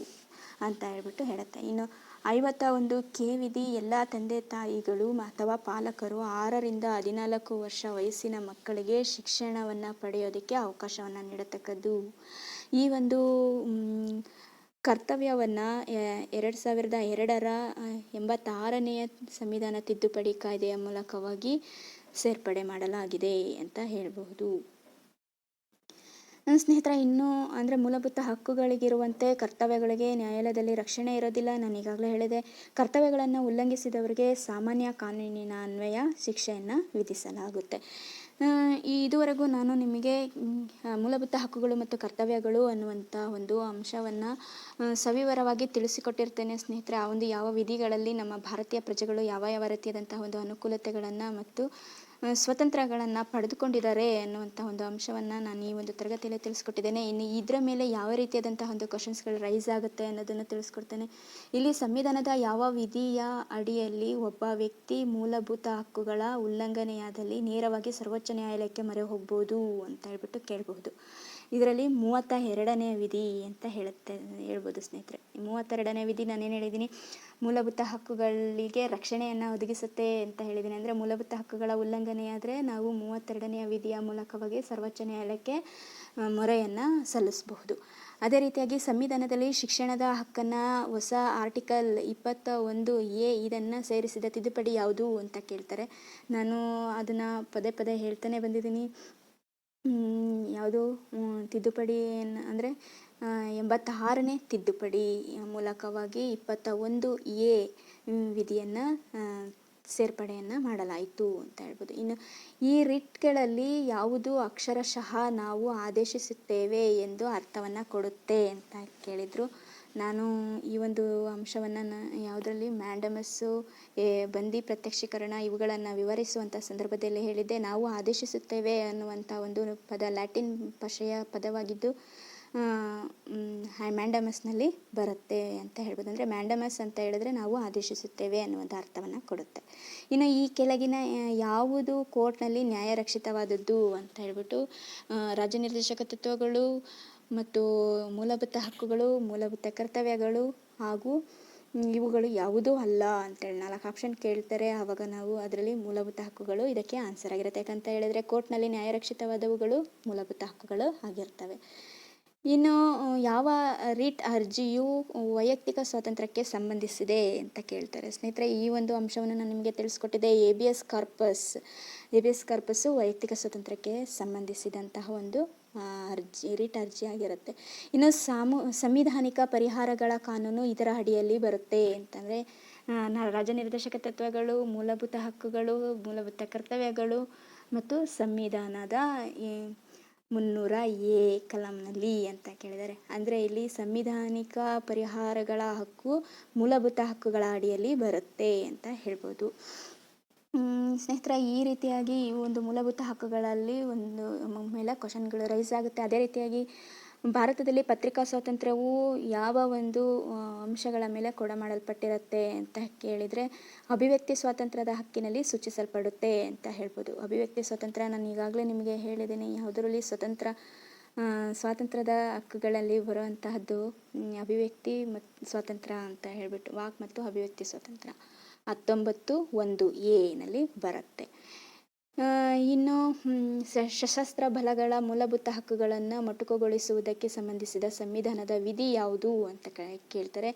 ಅಂತ ಹೇಳ್ಬಿಟ್ಟು ಹೇಳುತ್ತೆ. ಇನ್ನು 51K ವಿಧಿ ಎಲ್ಲ ತಂದೆ ತಾಯಿಗಳು ಅಥವಾ ಪಾಲಕರು 6ರಿಂದ 14 ವರ್ಷ ವಯಸ್ಸಿನ ಮಕ್ಕಳಿಗೆ ಶಿಕ್ಷಣವನ್ನು ಪಡೆಯೋದಕ್ಕೆ ಅವಕಾಶವನ್ನು ನೀಡತಕ್ಕದ್ದು. ಈ ಒಂದು ಕರ್ತವ್ಯವನ್ನು 2002ರ 86ನೇ ಸಂವಿಧಾನ ತಿದ್ದುಪಡಿ ಕಾಯ್ದೆಯ ಮೂಲಕವಾಗಿ ಸೇರ್ಪಡೆ ಮಾಡಲಾಗಿದೆ ಅಂತ ಹೇಳಬಹುದು. ಸ್ನೇಹಿತರೆ, ಇನ್ನೂ ಅಂದರೆ ಮೂಲಭೂತ ಹಕ್ಕುಗಳಿಗಿರುವಂತೆ ಕರ್ತವ್ಯಗಳಿಗೆ ನ್ಯಾಯಾಲಯದಲ್ಲಿ ರಕ್ಷಣೆ ಇರೋದಿಲ್ಲ. ನಾನು ಈಗಾಗಲೇ ಹೇಳಿದೆ, ಕರ್ತವ್ಯಗಳನ್ನು ಉಲ್ಲಂಘಿಸಿದವರಿಗೆ ಸಾಮಾನ್ಯ ಕಾನೂನಿನ ಅನ್ವಯ ಶಿಕ್ಷೆಯನ್ನು ವಿಧಿಸಲಾಗುತ್ತೆ. ಇದುವರೆಗೂ ನಾನು ನಿಮಗೆ ಮೂಲಭೂತ ಹಕ್ಕುಗಳು ಮತ್ತು ಕರ್ತವ್ಯಗಳು ಅನ್ನುವಂಥ ಒಂದು ಅಂಶವನ್ನು ಸವಿವರವಾಗಿ ತಿಳಿಸಿಕೊಟ್ಟಿರ್ತೇನೆ ಸ್ನೇಹಿತರೆ. ಆ ಒಂದು ಯಾವ ವಿಧಿಗಳಲ್ಲಿ ನಮ್ಮ ಭಾರತೀಯ ಪ್ರಜೆಗಳು ಯಾವ ರೀತಿಯಾದಂತಹ ಒಂದು ಅನುಕೂಲತೆಗಳನ್ನು ಮತ್ತು ಸ್ವತಂತ್ರಗಳನ್ನು ಪಡೆದುಕೊಂಡಿದ್ದಾರೆ ಅನ್ನುವಂಥ ಒಂದು ಅಂಶವನ್ನು ನಾನು ಈ ಒಂದು ತರಗತಿಯಲ್ಲಿ ತಿಳಿಸ್ಕೊಟ್ಟಿದ್ದೇನೆ. ಇನ್ನು ಇದರ ಮೇಲೆ ಯಾವ ರೀತಿಯಾದಂತಹ ಒಂದು ಕ್ವಶನ್ಸ್ಗಳು ರೈಸ್ ಆಗುತ್ತೆ ಅನ್ನೋದನ್ನು ತಿಳಿಸ್ಕೊಡ್ತೇನೆ. ಇಲ್ಲಿ ಸಂವಿಧಾನದ ಯಾವ ವಿಧಿಯ ಅಡಿಯಲ್ಲಿ ಒಬ್ಬ ವ್ಯಕ್ತಿ ಮೂಲಭೂತ ಹಕ್ಕುಗಳ ಉಲ್ಲಂಘನೆಯಾದಲ್ಲಿ ನೇರವಾಗಿ ಸರ್ವೋಚ್ಚ ನ್ಯಾಯಾಲಯಕ್ಕೆ ಮೊರೆ ಹೋಗ್ಬೋದು ಅಂತ ಹೇಳ್ಬಿಟ್ಟು ಕೇಳಬಹುದು. ಇದರಲ್ಲಿ 32ನೇ ವಿಧಿ ಅಂತ ಹೇಳ್ಬೋದು ಸ್ನೇಹಿತರೆ. 32ನೇ ವಿಧಿ ನಾನೇನು ಹೇಳಿದ್ದೀನಿ, ಮೂಲಭೂತ ಹಕ್ಕುಗಳಿಗೆ ರಕ್ಷಣೆಯನ್ನು ಒದಗಿಸುತ್ತೆ ಅಂತ ಹೇಳಿದ್ದೀನಿ. ಅಂದರೆ ಮೂಲಭೂತ ಹಕ್ಕುಗಳ ಉಲ್ಲಂಘನೆಯಾದರೆ ನಾವು 32ನೇ ವಿಧಿಯ ಮೂಲಕವಾಗಿ ಸರ್ವೋಚ್ಚ ನ್ಯಾಯಾಲಯಕ್ಕೆ ಮೊರೆಯನ್ನು ಸಲ್ಲಿಸಬಹುದು. ಅದೇ ರೀತಿಯಾಗಿ ಸಂವಿಧಾನದಲ್ಲಿ ಶಿಕ್ಷಣದ ಹಕ್ಕನ್ನು ಹೊಸ ಆರ್ಟಿಕಲ್ 21A ಇದನ್ನು ಸೇರಿಸಿದ ತಿದ್ದುಪಡಿ ಯಾವುದು ಅಂತ ಕೇಳ್ತಾರೆ. ನಾನು ಅದನ್ನು ಪದೇ ಹೇಳ್ತಾನೆ ಬಂದಿದ್ದೀನಿ. ಯಾವುದು ತಿದ್ದುಪಡಿ ಅಂದರೆ 86ನೇ ತಿದ್ದುಪಡಿ ಮೂಲಕವಾಗಿ 21A ವಿಧಿಯನ್ನು ಸೇರ್ಪಡೆಯನ್ನು ಮಾಡಲಾಯಿತು ಅಂತ ಹೇಳ್ಬೋದು. ಇನ್ನು ಈ ರಿಟ್ಗಳಲ್ಲಿ ಯಾವುದು ಅಕ್ಷರಶಃ ನಾವು ಆದೇಶಿಸುತ್ತೇವೆ ಎಂದು ಅರ್ಥವನ್ನು ಕೊಡುತ್ತೆ ಅಂತ ಕೇಳಿದರು. ನಾನು ಈ ಒಂದು ಅಂಶವನ್ನು ಯಾವುದರಲ್ಲಿ ಮ್ಯಾಂಡಮಸ್ಸು, ಬಂದಿ ಪ್ರತ್ಯಕ್ಷೀಕರಣ ಇವುಗಳನ್ನು ವಿವರಿಸುವಂಥ ಸಂದರ್ಭದಲ್ಲಿ ಹೇಳಿದ್ದೆ. ನಾವು ಆದೇಶಿಸುತ್ತೇವೆ ಅನ್ನುವಂಥ ಒಂದು ಪದ ಲ್ಯಾಟಿನ್ ಭಾಷೆಯ ಪದವಾಗಿದ್ದು ಮ್ಯಾಂಡಮಸ್ನಲ್ಲಿ ಬರುತ್ತೆ ಅಂತ ಹೇಳ್ಬೋದು. ಅಂದರೆ ಮ್ಯಾಂಡಮಸ್ ಅಂತ ಹೇಳಿದ್ರೆ ನಾವು ಆದೇಶಿಸುತ್ತೇವೆ ಅನ್ನುವಂಥ ಅರ್ಥವನ್ನು ಕೊಡುತ್ತೆ. ಇನ್ನು ಈ ಕೆಳಗಿನ ಯಾವುದು ಕೋರ್ಟ್ನಲ್ಲಿ ನ್ಯಾಯರಕ್ಷಿತವಾದದ್ದು ಅಂತ ಹೇಳ್ಬಿಟ್ಟು ರಾಜ್ಯ ನಿರ್ದೇಶಕ ತತ್ವಗಳು ಮತ್ತು ಮೂಲಭೂತ ಹಕ್ಕುಗಳು, ಮೂಲಭೂತ ಕರ್ತವ್ಯಗಳು ಹಾಗೂ ಇವುಗಳು ಯಾವುದೂ ಅಲ್ಲ ಅಂತೇಳಿ 4 ಆಪ್ಷನ್ ಕೇಳ್ತಾರೆ. ಆವಾಗ ನಾವು ಅದರಲ್ಲಿ ಮೂಲಭೂತ ಹಕ್ಕುಗಳು ಇದಕ್ಕೆ ಆನ್ಸರ್ ಆಗಿರುತ್ತೆ. ಯಾಕಂತ ಹೇಳಿದರೆ ಕೋರ್ಟ್ನಲ್ಲಿ ನ್ಯಾಯರಕ್ಷಿತವಾದವುಗಳು ಮೂಲಭೂತ ಹಕ್ಕುಗಳು ಆಗಿರ್ತವೆ. ಇನ್ನು ಯಾವ ರಿಟ್ ಅರ್ಜಿಯು ವೈಯಕ್ತಿಕ ಸ್ವಾತಂತ್ರ್ಯಕ್ಕೆ ಸಂಬಂಧಿಸಿದೆ ಅಂತ ಕೇಳ್ತಾರೆ ಸ್ನೇಹಿತರೆ. ಈ ಒಂದು ಅಂಶವನ್ನು ನಾನು ನಿಮಗೆ ತಿಳಿಸ್ಕೊಟ್ಟಿದ್ದೆ. ಹೇಬಿಯಸ್ ಕಾರ್ಪಸ್ಸು ವೈಯಕ್ತಿಕ ಸ್ವಾತಂತ್ರ್ಯಕ್ಕೆ ಸಂಬಂಧಿಸಿದಂತಹ ಒಂದು ರಿಟ್ ಅರ್ಜಿ ಆಗಿರುತ್ತೆ. ಇನ್ನು ಸಂವಿಧಾನಿಕ ಪರಿಹಾರಗಳ ಕಾನೂನು ಇದರ ಅಡಿಯಲ್ಲಿ ಬರುತ್ತೆ ಅಂತಂದರೆ ರಾಜನಿರ್ದೇಶಕ ತತ್ವಗಳು, ಮೂಲಭೂತ ಹಕ್ಕುಗಳು, ಮೂಲಭೂತ ಕರ್ತವ್ಯಗಳು ಮತ್ತು ಸಂವಿಧಾನದ 300 ಕಲಂನಲ್ಲಿ ಅಂತ ಕೇಳಿದ್ದಾರೆ. ಅಂದರೆ ಇಲ್ಲಿ ಸಂವಿಧಾನಿಕ ಪರಿಹಾರಗಳ ಹಕ್ಕು ಮೂಲಭೂತ ಹಕ್ಕುಗಳ ಅಡಿಯಲ್ಲಿ ಬರುತ್ತೆ ಅಂತ ಹೇಳ್ಬೋದು. ಸ್ನೇಹಿತರೆ, ಈ ರೀತಿಯಾಗಿ ಈ ಒಂದು ಮೂಲಭೂತ ಹಕ್ಕುಗಳಲ್ಲಿ ಒಂದು ಮೇಲೆ ಕ್ವಶನ್ಗಳು ರೈಸ್ ಆಗುತ್ತೆ. ಅದೇ ರೀತಿಯಾಗಿ ಭಾರತದಲ್ಲಿ ಪತ್ರಿಕಾ ಸ್ವಾತಂತ್ರ್ಯವು ಯಾವ ಒಂದು ಅಂಶಗಳ ಮೇಲೆ ಕೊಡಮಾಡಲ್ಪಟ್ಟಿರುತ್ತೆ ಅಂತ ಕೇಳಿದರೆ, ಅಭಿವ್ಯಕ್ತಿ ಸ್ವಾತಂತ್ರ್ಯದ ಹಕ್ಕಿನಲ್ಲಿ ಸೂಚಿಸಲ್ಪಡುತ್ತೆ ಅಂತ ಹೇಳ್ಬೋದು. ಅಭಿವ್ಯಕ್ತಿ ಸ್ವಾತಂತ್ರ್ಯ ನಾನು ಈಗಾಗಲೇ ನಿಮಗೆ ಹೇಳಿದ್ದೀನಿ. ಯಾವುದರಲ್ಲಿ ಸ್ವಾತಂತ್ರ್ಯದ ಹಕ್ಕುಗಳಲ್ಲಿ ಬರುವಂತಹದ್ದು ಅಭಿವ್ಯಕ್ತಿ ಮತ್ತು ಸ್ವಾತಂತ್ರ್ಯ ಅಂತ ಹೇಳ್ಬಿಟ್ಟು, ವಾಕ್ ಮತ್ತು ಅಭಿವ್ಯಕ್ತಿ ಸ್ವಾತಂತ್ರ್ಯ 19(1)(a) ನಲ್ಲಿ ಬರುತ್ತೆ. ಇನ್ನು ಸಶಸ್ತ್ರ ಬಲಗಳ ಮೂಲಭೂತ ಹಕ್ಕುಗಳನ್ನು ಮೊಟಕುಗೊಳಿಸುವುದಕ್ಕೆ ಸಂಬಂಧಿಸಿದ ಸಂವಿಧಾನದ ವಿಧಿ ಯಾವುದು ಅಂತ ಕೇಳ್ತಾರೆ.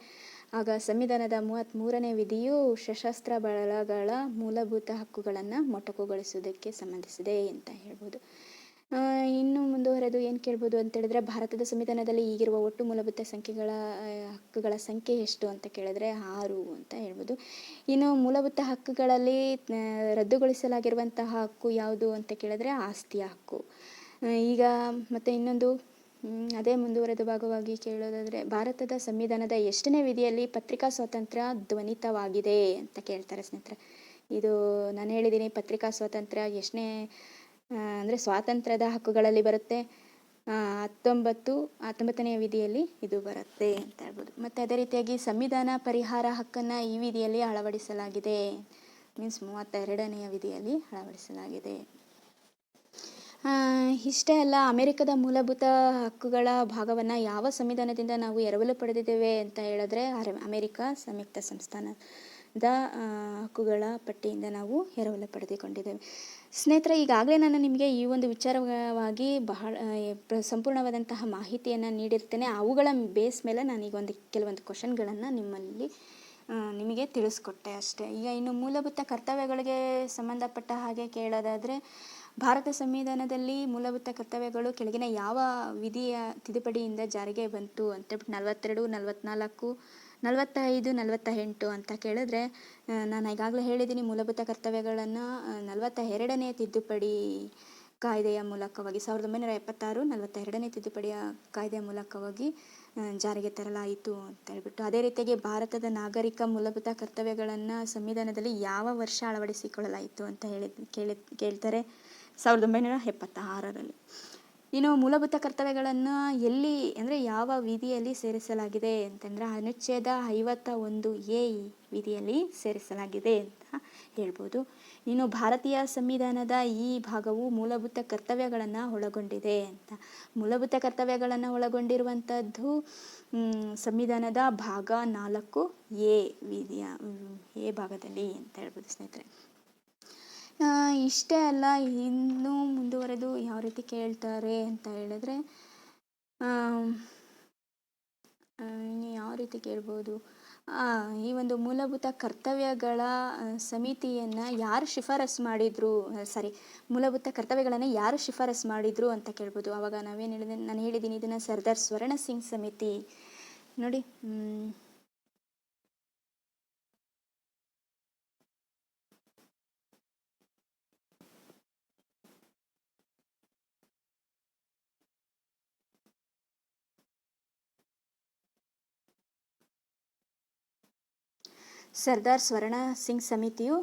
ಆಗ ಸಂವಿಧಾನದ 33ನೇ ವಿಧಿಯು ಸಶಸ್ತ್ರ ಬಲಗಳ ಮೂಲಭೂತ ಹಕ್ಕುಗಳನ್ನು ಮೊಟಕುಗೊಳಿಸುವುದಕ್ಕೆ ಸಂಬಂಧಿಸಿದೆ ಅಂತ ಹೇಳ್ಬೋದು. ಇನ್ನು ಮುಂದುವರೆದು ಏನು ಕೇಳ್ಬೋದು ಅಂತ ಹೇಳಿದ್ರೆ, ಭಾರತದ ಸಂವಿಧಾನದಲ್ಲಿ ಈಗಿರುವ ಒಟ್ಟು ಮೂಲಭೂತ ಹಕ್ಕುಗಳ ಸಂಖ್ಯೆ ಎಷ್ಟು ಅಂತ ಕೇಳಿದ್ರೆ 6 ಅಂತ ಹೇಳ್ಬೋದು. ಇನ್ನು ಮೂಲಭೂತ ಹಕ್ಕುಗಳಲ್ಲಿ ರದ್ದುಗೊಳಿಸಲಾಗಿರುವಂತಹ ಹಕ್ಕು ಯಾವುದು ಅಂತ ಕೇಳಿದ್ರೆ ಆಸ್ತಿಯ ಹಕ್ಕು. ಈಗ ಮತ್ತೆ ಇನ್ನೊಂದು ಅದೇ ಮುಂದುವರೆದ ಭಾಗವಾಗಿ ಕೇಳೋದಾದರೆ, ಭಾರತದ ಸಂವಿಧಾನದ ಎಷ್ಟನೇ ವಿಧಿಯಲ್ಲಿ ಪತ್ರಿಕಾ ಸ್ವಾತಂತ್ರ್ಯ ಧ್ವನಿತವಾಗಿದೆ ಅಂತ ಕೇಳ್ತಾರೆ ಸ್ನೇಹಿತರೆ. ಇದು ನಾನು ಹೇಳಿದ್ದೀನಿ, ಪತ್ರಿಕಾ ಸ್ವಾತಂತ್ರ್ಯ ಎಷ್ಟನೇ ಅಂದರೆ ಸ್ವಾತಂತ್ರ್ಯದ ಹಕ್ಕುಗಳಲ್ಲಿ ಬರುತ್ತೆ. 19ನೇ ವಿಧಿಯಲ್ಲಿ ಇದು ಬರುತ್ತೆ ಅಂತ ಹೇಳ್ಬೋದು. ಮತ್ತು ಅದೇ ರೀತಿಯಾಗಿ ಸಂವಿಧಾನ ಪರಿಹಾರ ಹಕ್ಕನ್ನು ಈ ವಿಧಿಯಲ್ಲಿ ಅಳವಡಿಸಲಾಗಿದೆ. ಮೀನ್ಸ್ 32ನೇ ವಿಧಿಯಲ್ಲಿ ಅಳವಡಿಸಲಾಗಿದೆ. ಇಷ್ಟೇ ಅಲ್ಲ, ಅಮೆರಿಕದ ಮೂಲಭೂತ ಹಕ್ಕುಗಳ ಭಾಗವನ್ನು ಯಾವ ಸಂವಿಧಾನದಿಂದ ನಾವು ಎರವಲು ಪಡೆದಿದ್ದೇವೆ ಅಂತ ಹೇಳಿದ್ರೆ, ಅಮೆರಿಕ ಸಂಯುಕ್ತ ಸಂಸ್ಥಾನದ ಹಕ್ಕುಗಳ ಪಟ್ಟಿಯಿಂದ ನಾವು ಎರವಲು ಪಡೆದುಕೊಂಡಿದ್ದೇವೆ. ಸ್ನೇಹಿತರೆ, ಈಗಾಗಲೇ ನಾನು ನಿಮಗೆ ಈ ಒಂದು ವಿಚಾರವಾಗಿ ಬಹಳ ಸಂಪೂರ್ಣವಾದಂತಹ ಮಾಹಿತಿಯನ್ನು ನೀಡಿರ್ತೇನೆ. ಅವುಗಳ ಬೇಸ್ ಮೇಲೆ ನಾನೀಗ ಕೆಲವೊಂದು ಕ್ವಶನ್ಗಳನ್ನು ನಿಮಗೆ ತಿಳಿಸ್ಕೊಟ್ಟೆ ಅಷ್ಟೇ. ಈಗ ಇನ್ನು ಮೂಲಭೂತ ಕರ್ತವ್ಯಗಳಿಗೆ ಸಂಬಂಧಪಟ್ಟ ಹಾಗೆ ಕೇಳೋದಾದರೆ, ಭಾರತ ಸಂವಿಧಾನದಲ್ಲಿ ಮೂಲಭೂತ ಕರ್ತವ್ಯಗಳು ಕೆಳಗಿನ ಯಾವ ವಿಧಿಯ ತಿದ್ದುಪಡಿಯಿಂದ ಜಾರಿಗೆ ಬಂತು ಅಂತ 42, 44, 45, 48 ಅಂತ ಕೇಳಿದ್ರೆ, ನಾನು ಈಗಾಗಲೇ ಹೇಳಿದ್ದೀನಿ, ಮೂಲಭೂತ ಕರ್ತವ್ಯಗಳನ್ನು 42ನೇ ತಿದ್ದುಪಡಿ ಕಾಯ್ದೆಯ ಮೂಲಕವಾಗಿ 1976 42ನೇ ತಿದ್ದುಪಡಿಯ ಕಾಯ್ದೆಯ ಮೂಲಕವಾಗಿ ಜಾರಿಗೆ ತರಲಾಯಿತು ಅಂತ ಹೇಳ್ಬಿಟ್ಟು. ಅದೇ ರೀತಿಯಾಗಿ ಭಾರತದ ನಾಗರಿಕ ಮೂಲಭೂತ ಕರ್ತವ್ಯಗಳನ್ನು ಸಂವಿಧಾನದಲ್ಲಿ ಯಾವ ವರ್ಷ ಅಳವಡಿಸಿಕೊಳ್ಳಲಾಯಿತು ಅಂತ ಕೇಳ್ತಾರೆ, 1976ರಲ್ಲಿ. ಇನ್ನು ಮೂಲಭೂತ ಕರ್ತವ್ಯಗಳನ್ನು ಎಲ್ಲಿ ಅಂದರೆ ಯಾವ ವಿಧಿಯಲ್ಲಿ ಸೇರಿಸಲಾಗಿದೆ ಅಂತಂದರೆ, ಅನುಚ್ಛೇದ 51(a) ವಿಧಿಯಲ್ಲಿ ಸೇರಿಸಲಾಗಿದೆ ಅಂತ ಹೇಳ್ಬೋದು. ಇನ್ನು ಭಾರತೀಯ ಸಂವಿಧಾನದ ಈ ಭಾಗವು ಮೂಲಭೂತ ಕರ್ತವ್ಯಗಳನ್ನು ಒಳಗೊಂಡಿದೆ ಅಂತ. ಮೂಲಭೂತ ಕರ್ತವ್ಯಗಳನ್ನು ಒಳಗೊಂಡಿರುವಂಥದ್ದು ಸಂವಿಧಾನದ ಭಾಗ 4(a) ವಿಧಿಯ ಎ ಭಾಗದಲ್ಲಿ ಅಂತ ಹೇಳ್ಬೋದು ಸ್ನೇಹಿತರೆ. ಇಷ್ಟೇ ಅಲ್ಲ, ಇನ್ನೂ ಮುಂದುವರೆದು ಯಾವ ರೀತಿ ಕೇಳ್ತಾರೆ ಅಂತ ಹೇಳಿದ್ರೆ, ಯಾವ ರೀತಿ ಕೇಳ್ಬೋದು, ಈ ಒಂದು ಮೂಲಭೂತ ಕರ್ತವ್ಯಗಳ ಸಮಿತಿಯನ್ನು ಯಾರು ಶಿಫಾರಸು ಮಾಡಿದ್ರು, ಮೂಲಭೂತ ಕರ್ತವ್ಯಗಳನ್ನು ಯಾರು ಶಿಫಾರಸು ಮಾಡಿದ್ರು ಅಂತ ಕೇಳ್ಬೋದು. ಆವಾಗ ನಾನು ಹೇಳಿದ್ದೀನಿ, ಇದನ್ನು ಸರ್ದಾರ್ ಸ್ವರ್ಣ ಸಿಂಗ್ ಸಮಿತಿ ನೋಡಿ. ಸರ್ದಾರ್ ಸ್ವರ್ಣ ಸಿಂಗ್ ಸಮಿತಿಯು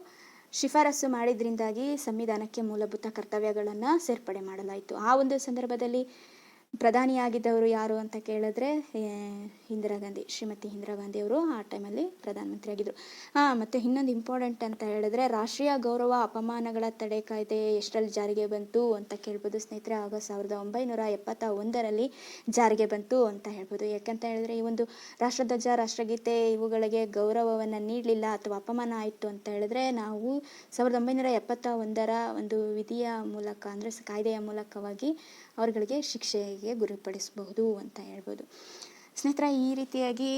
ಶಿಫಾರಸು ಮಾಡಿದ್ರಿಂದಾಗಿ ಸಂವಿಧಾನಕ್ಕೆ ಮೂಲಭೂತ ಕರ್ತವ್ಯಗಳನ್ನು ಸೇರ್ಪಡೆ ಮಾಡಲಾಯಿತು. ಆ ಒಂದು ಸಂದರ್ಭದಲ್ಲಿ ಪ್ರಧಾನಿಯಾಗಿದ್ದವರು ಯಾರು ಅಂತ ಕೇಳಿದ್ರೆ ಶ್ರೀಮತಿ ಇಂದಿರಾ ಗಾಂಧಿ ಅವರು ಆ ಟೈಮಲ್ಲಿ ಪ್ರಧಾನಮಂತ್ರಿ ಆಗಿದ್ದರು. ಮತ್ತು ಇನ್ನೊಂದು ಇಂಪಾರ್ಟೆಂಟ್ ಅಂತ ಹೇಳಿದ್ರೆ, ರಾಷ್ಟ್ರೀಯ ಗೌರವ ಅಪಮಾನಗಳ ತಡೆ ಕಾಯ್ದೆ ಎಷ್ಟರಲ್ಲಿ ಜಾರಿಗೆ ಬಂತು ಅಂತ ಕೇಳ್ಬೋದು ಸ್ನೇಹಿತರೆ. ಆಗ 1971ರಲ್ಲಿ ಜಾರಿಗೆ ಬಂತು ಅಂತ ಹೇಳ್ಬೋದು. ಯಾಕಂತ ಹೇಳಿದ್ರೆ, ಈ ಒಂದು ರಾಷ್ಟ್ರಧ್ವಜ, ರಾಷ್ಟ್ರಗೀತೆ ಇವುಗಳಿಗೆ ಗೌರವವನ್ನು ನೀಡಲಿಲ್ಲ ಅಥವಾ ಅಪಮಾನ ಆಯಿತು ಅಂತ ಹೇಳಿದ್ರೆ, ನಾವು 1971ರ ಒಂದು ವಿಧಿಯ ಮೂಲಕ ಅಂದರೆ ಕಾಯ್ದೆಯ ಮೂಲಕವಾಗಿ ಅವರುಗಳಿಗೆ ಶಿಕ್ಷೆಗೆ ಗುರಿಪಡಿಸಬಹುದು ಅಂತ ಹೇಳ್ಬೋದು ಸ್ನೇಹಿತರೆ. ಈ ರೀತಿಯಾಗಿ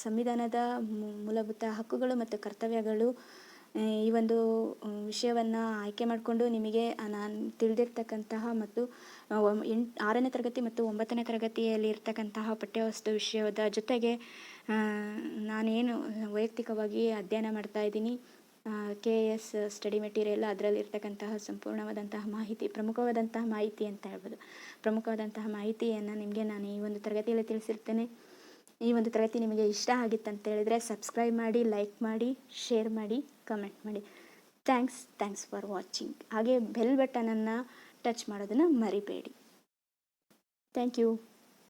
ಸಂವಿಧಾನದ ಮೂಲಭೂತ ಹಕ್ಕುಗಳು ಮತ್ತು ಕರ್ತವ್ಯಗಳು ಈ ಒಂದು ವಿಷಯವನ್ನು ಆಯ್ಕೆ ಮಾಡಿಕೊಂಡು ನಿಮಗೆ ನಾನು ತಿಳಿದಿರ್ತಕ್ಕಂತಹ ಮತ್ತು 6ನೇ ತರಗತಿ ಮತ್ತು 9ನೇ ತರಗತಿಯಲ್ಲಿ ಇರ್ತಕ್ಕಂತಹ ಪಠ್ಯವಸ್ತು ವಿಷಯದ ಜೊತೆಗೆ ನಾನೇನು ವೈಯಕ್ತಿಕವಾಗಿ ಅಧ್ಯಯನ ಮಾಡ್ತಾ ಇದ್ದೀನಿ KS ಸ್ಟಡಿ ಮೆಟೀರಿಯಲ್, ಅದರಲ್ಲಿರ್ತಕ್ಕಂತಹ ಸಂಪೂರ್ಣವಾದಂತಹ ಮಾಹಿತಿ, ಪ್ರಮುಖವಾದಂತಹ ಮಾಹಿತಿ ಅಂತ ಹೇಳ್ಬೋದು. ಪ್ರಮುಖವಾದಂತಹ ಮಾಹಿತಿಯನ್ನು ನಿಮಗೆ ನಾನು ಈ ಒಂದು ತರಗತಿಯಲ್ಲಿ ತಿಳಿಸಿರ್ತೇನೆ. ಈ ಒಂದು ತರಗತಿ ನಿಮಗೆ ಇಷ್ಟ ಆಗಿತ್ತಂತ ಹೇಳಿದರೆ ಸಬ್ಸ್ಕ್ರೈಬ್ ಮಾಡಿ, ಲೈಕ್ ಮಾಡಿ, ಶೇರ್ ಮಾಡಿ, ಕಮೆಂಟ್ ಮಾಡಿ. Thanks for watching. ಹಾಗೆ ಬೆಲ್ ಬಟನನ್ನು ಟಚ್ ಮಾಡೋದನ್ನು ಮರಿಬೇಡಿ. Thank you.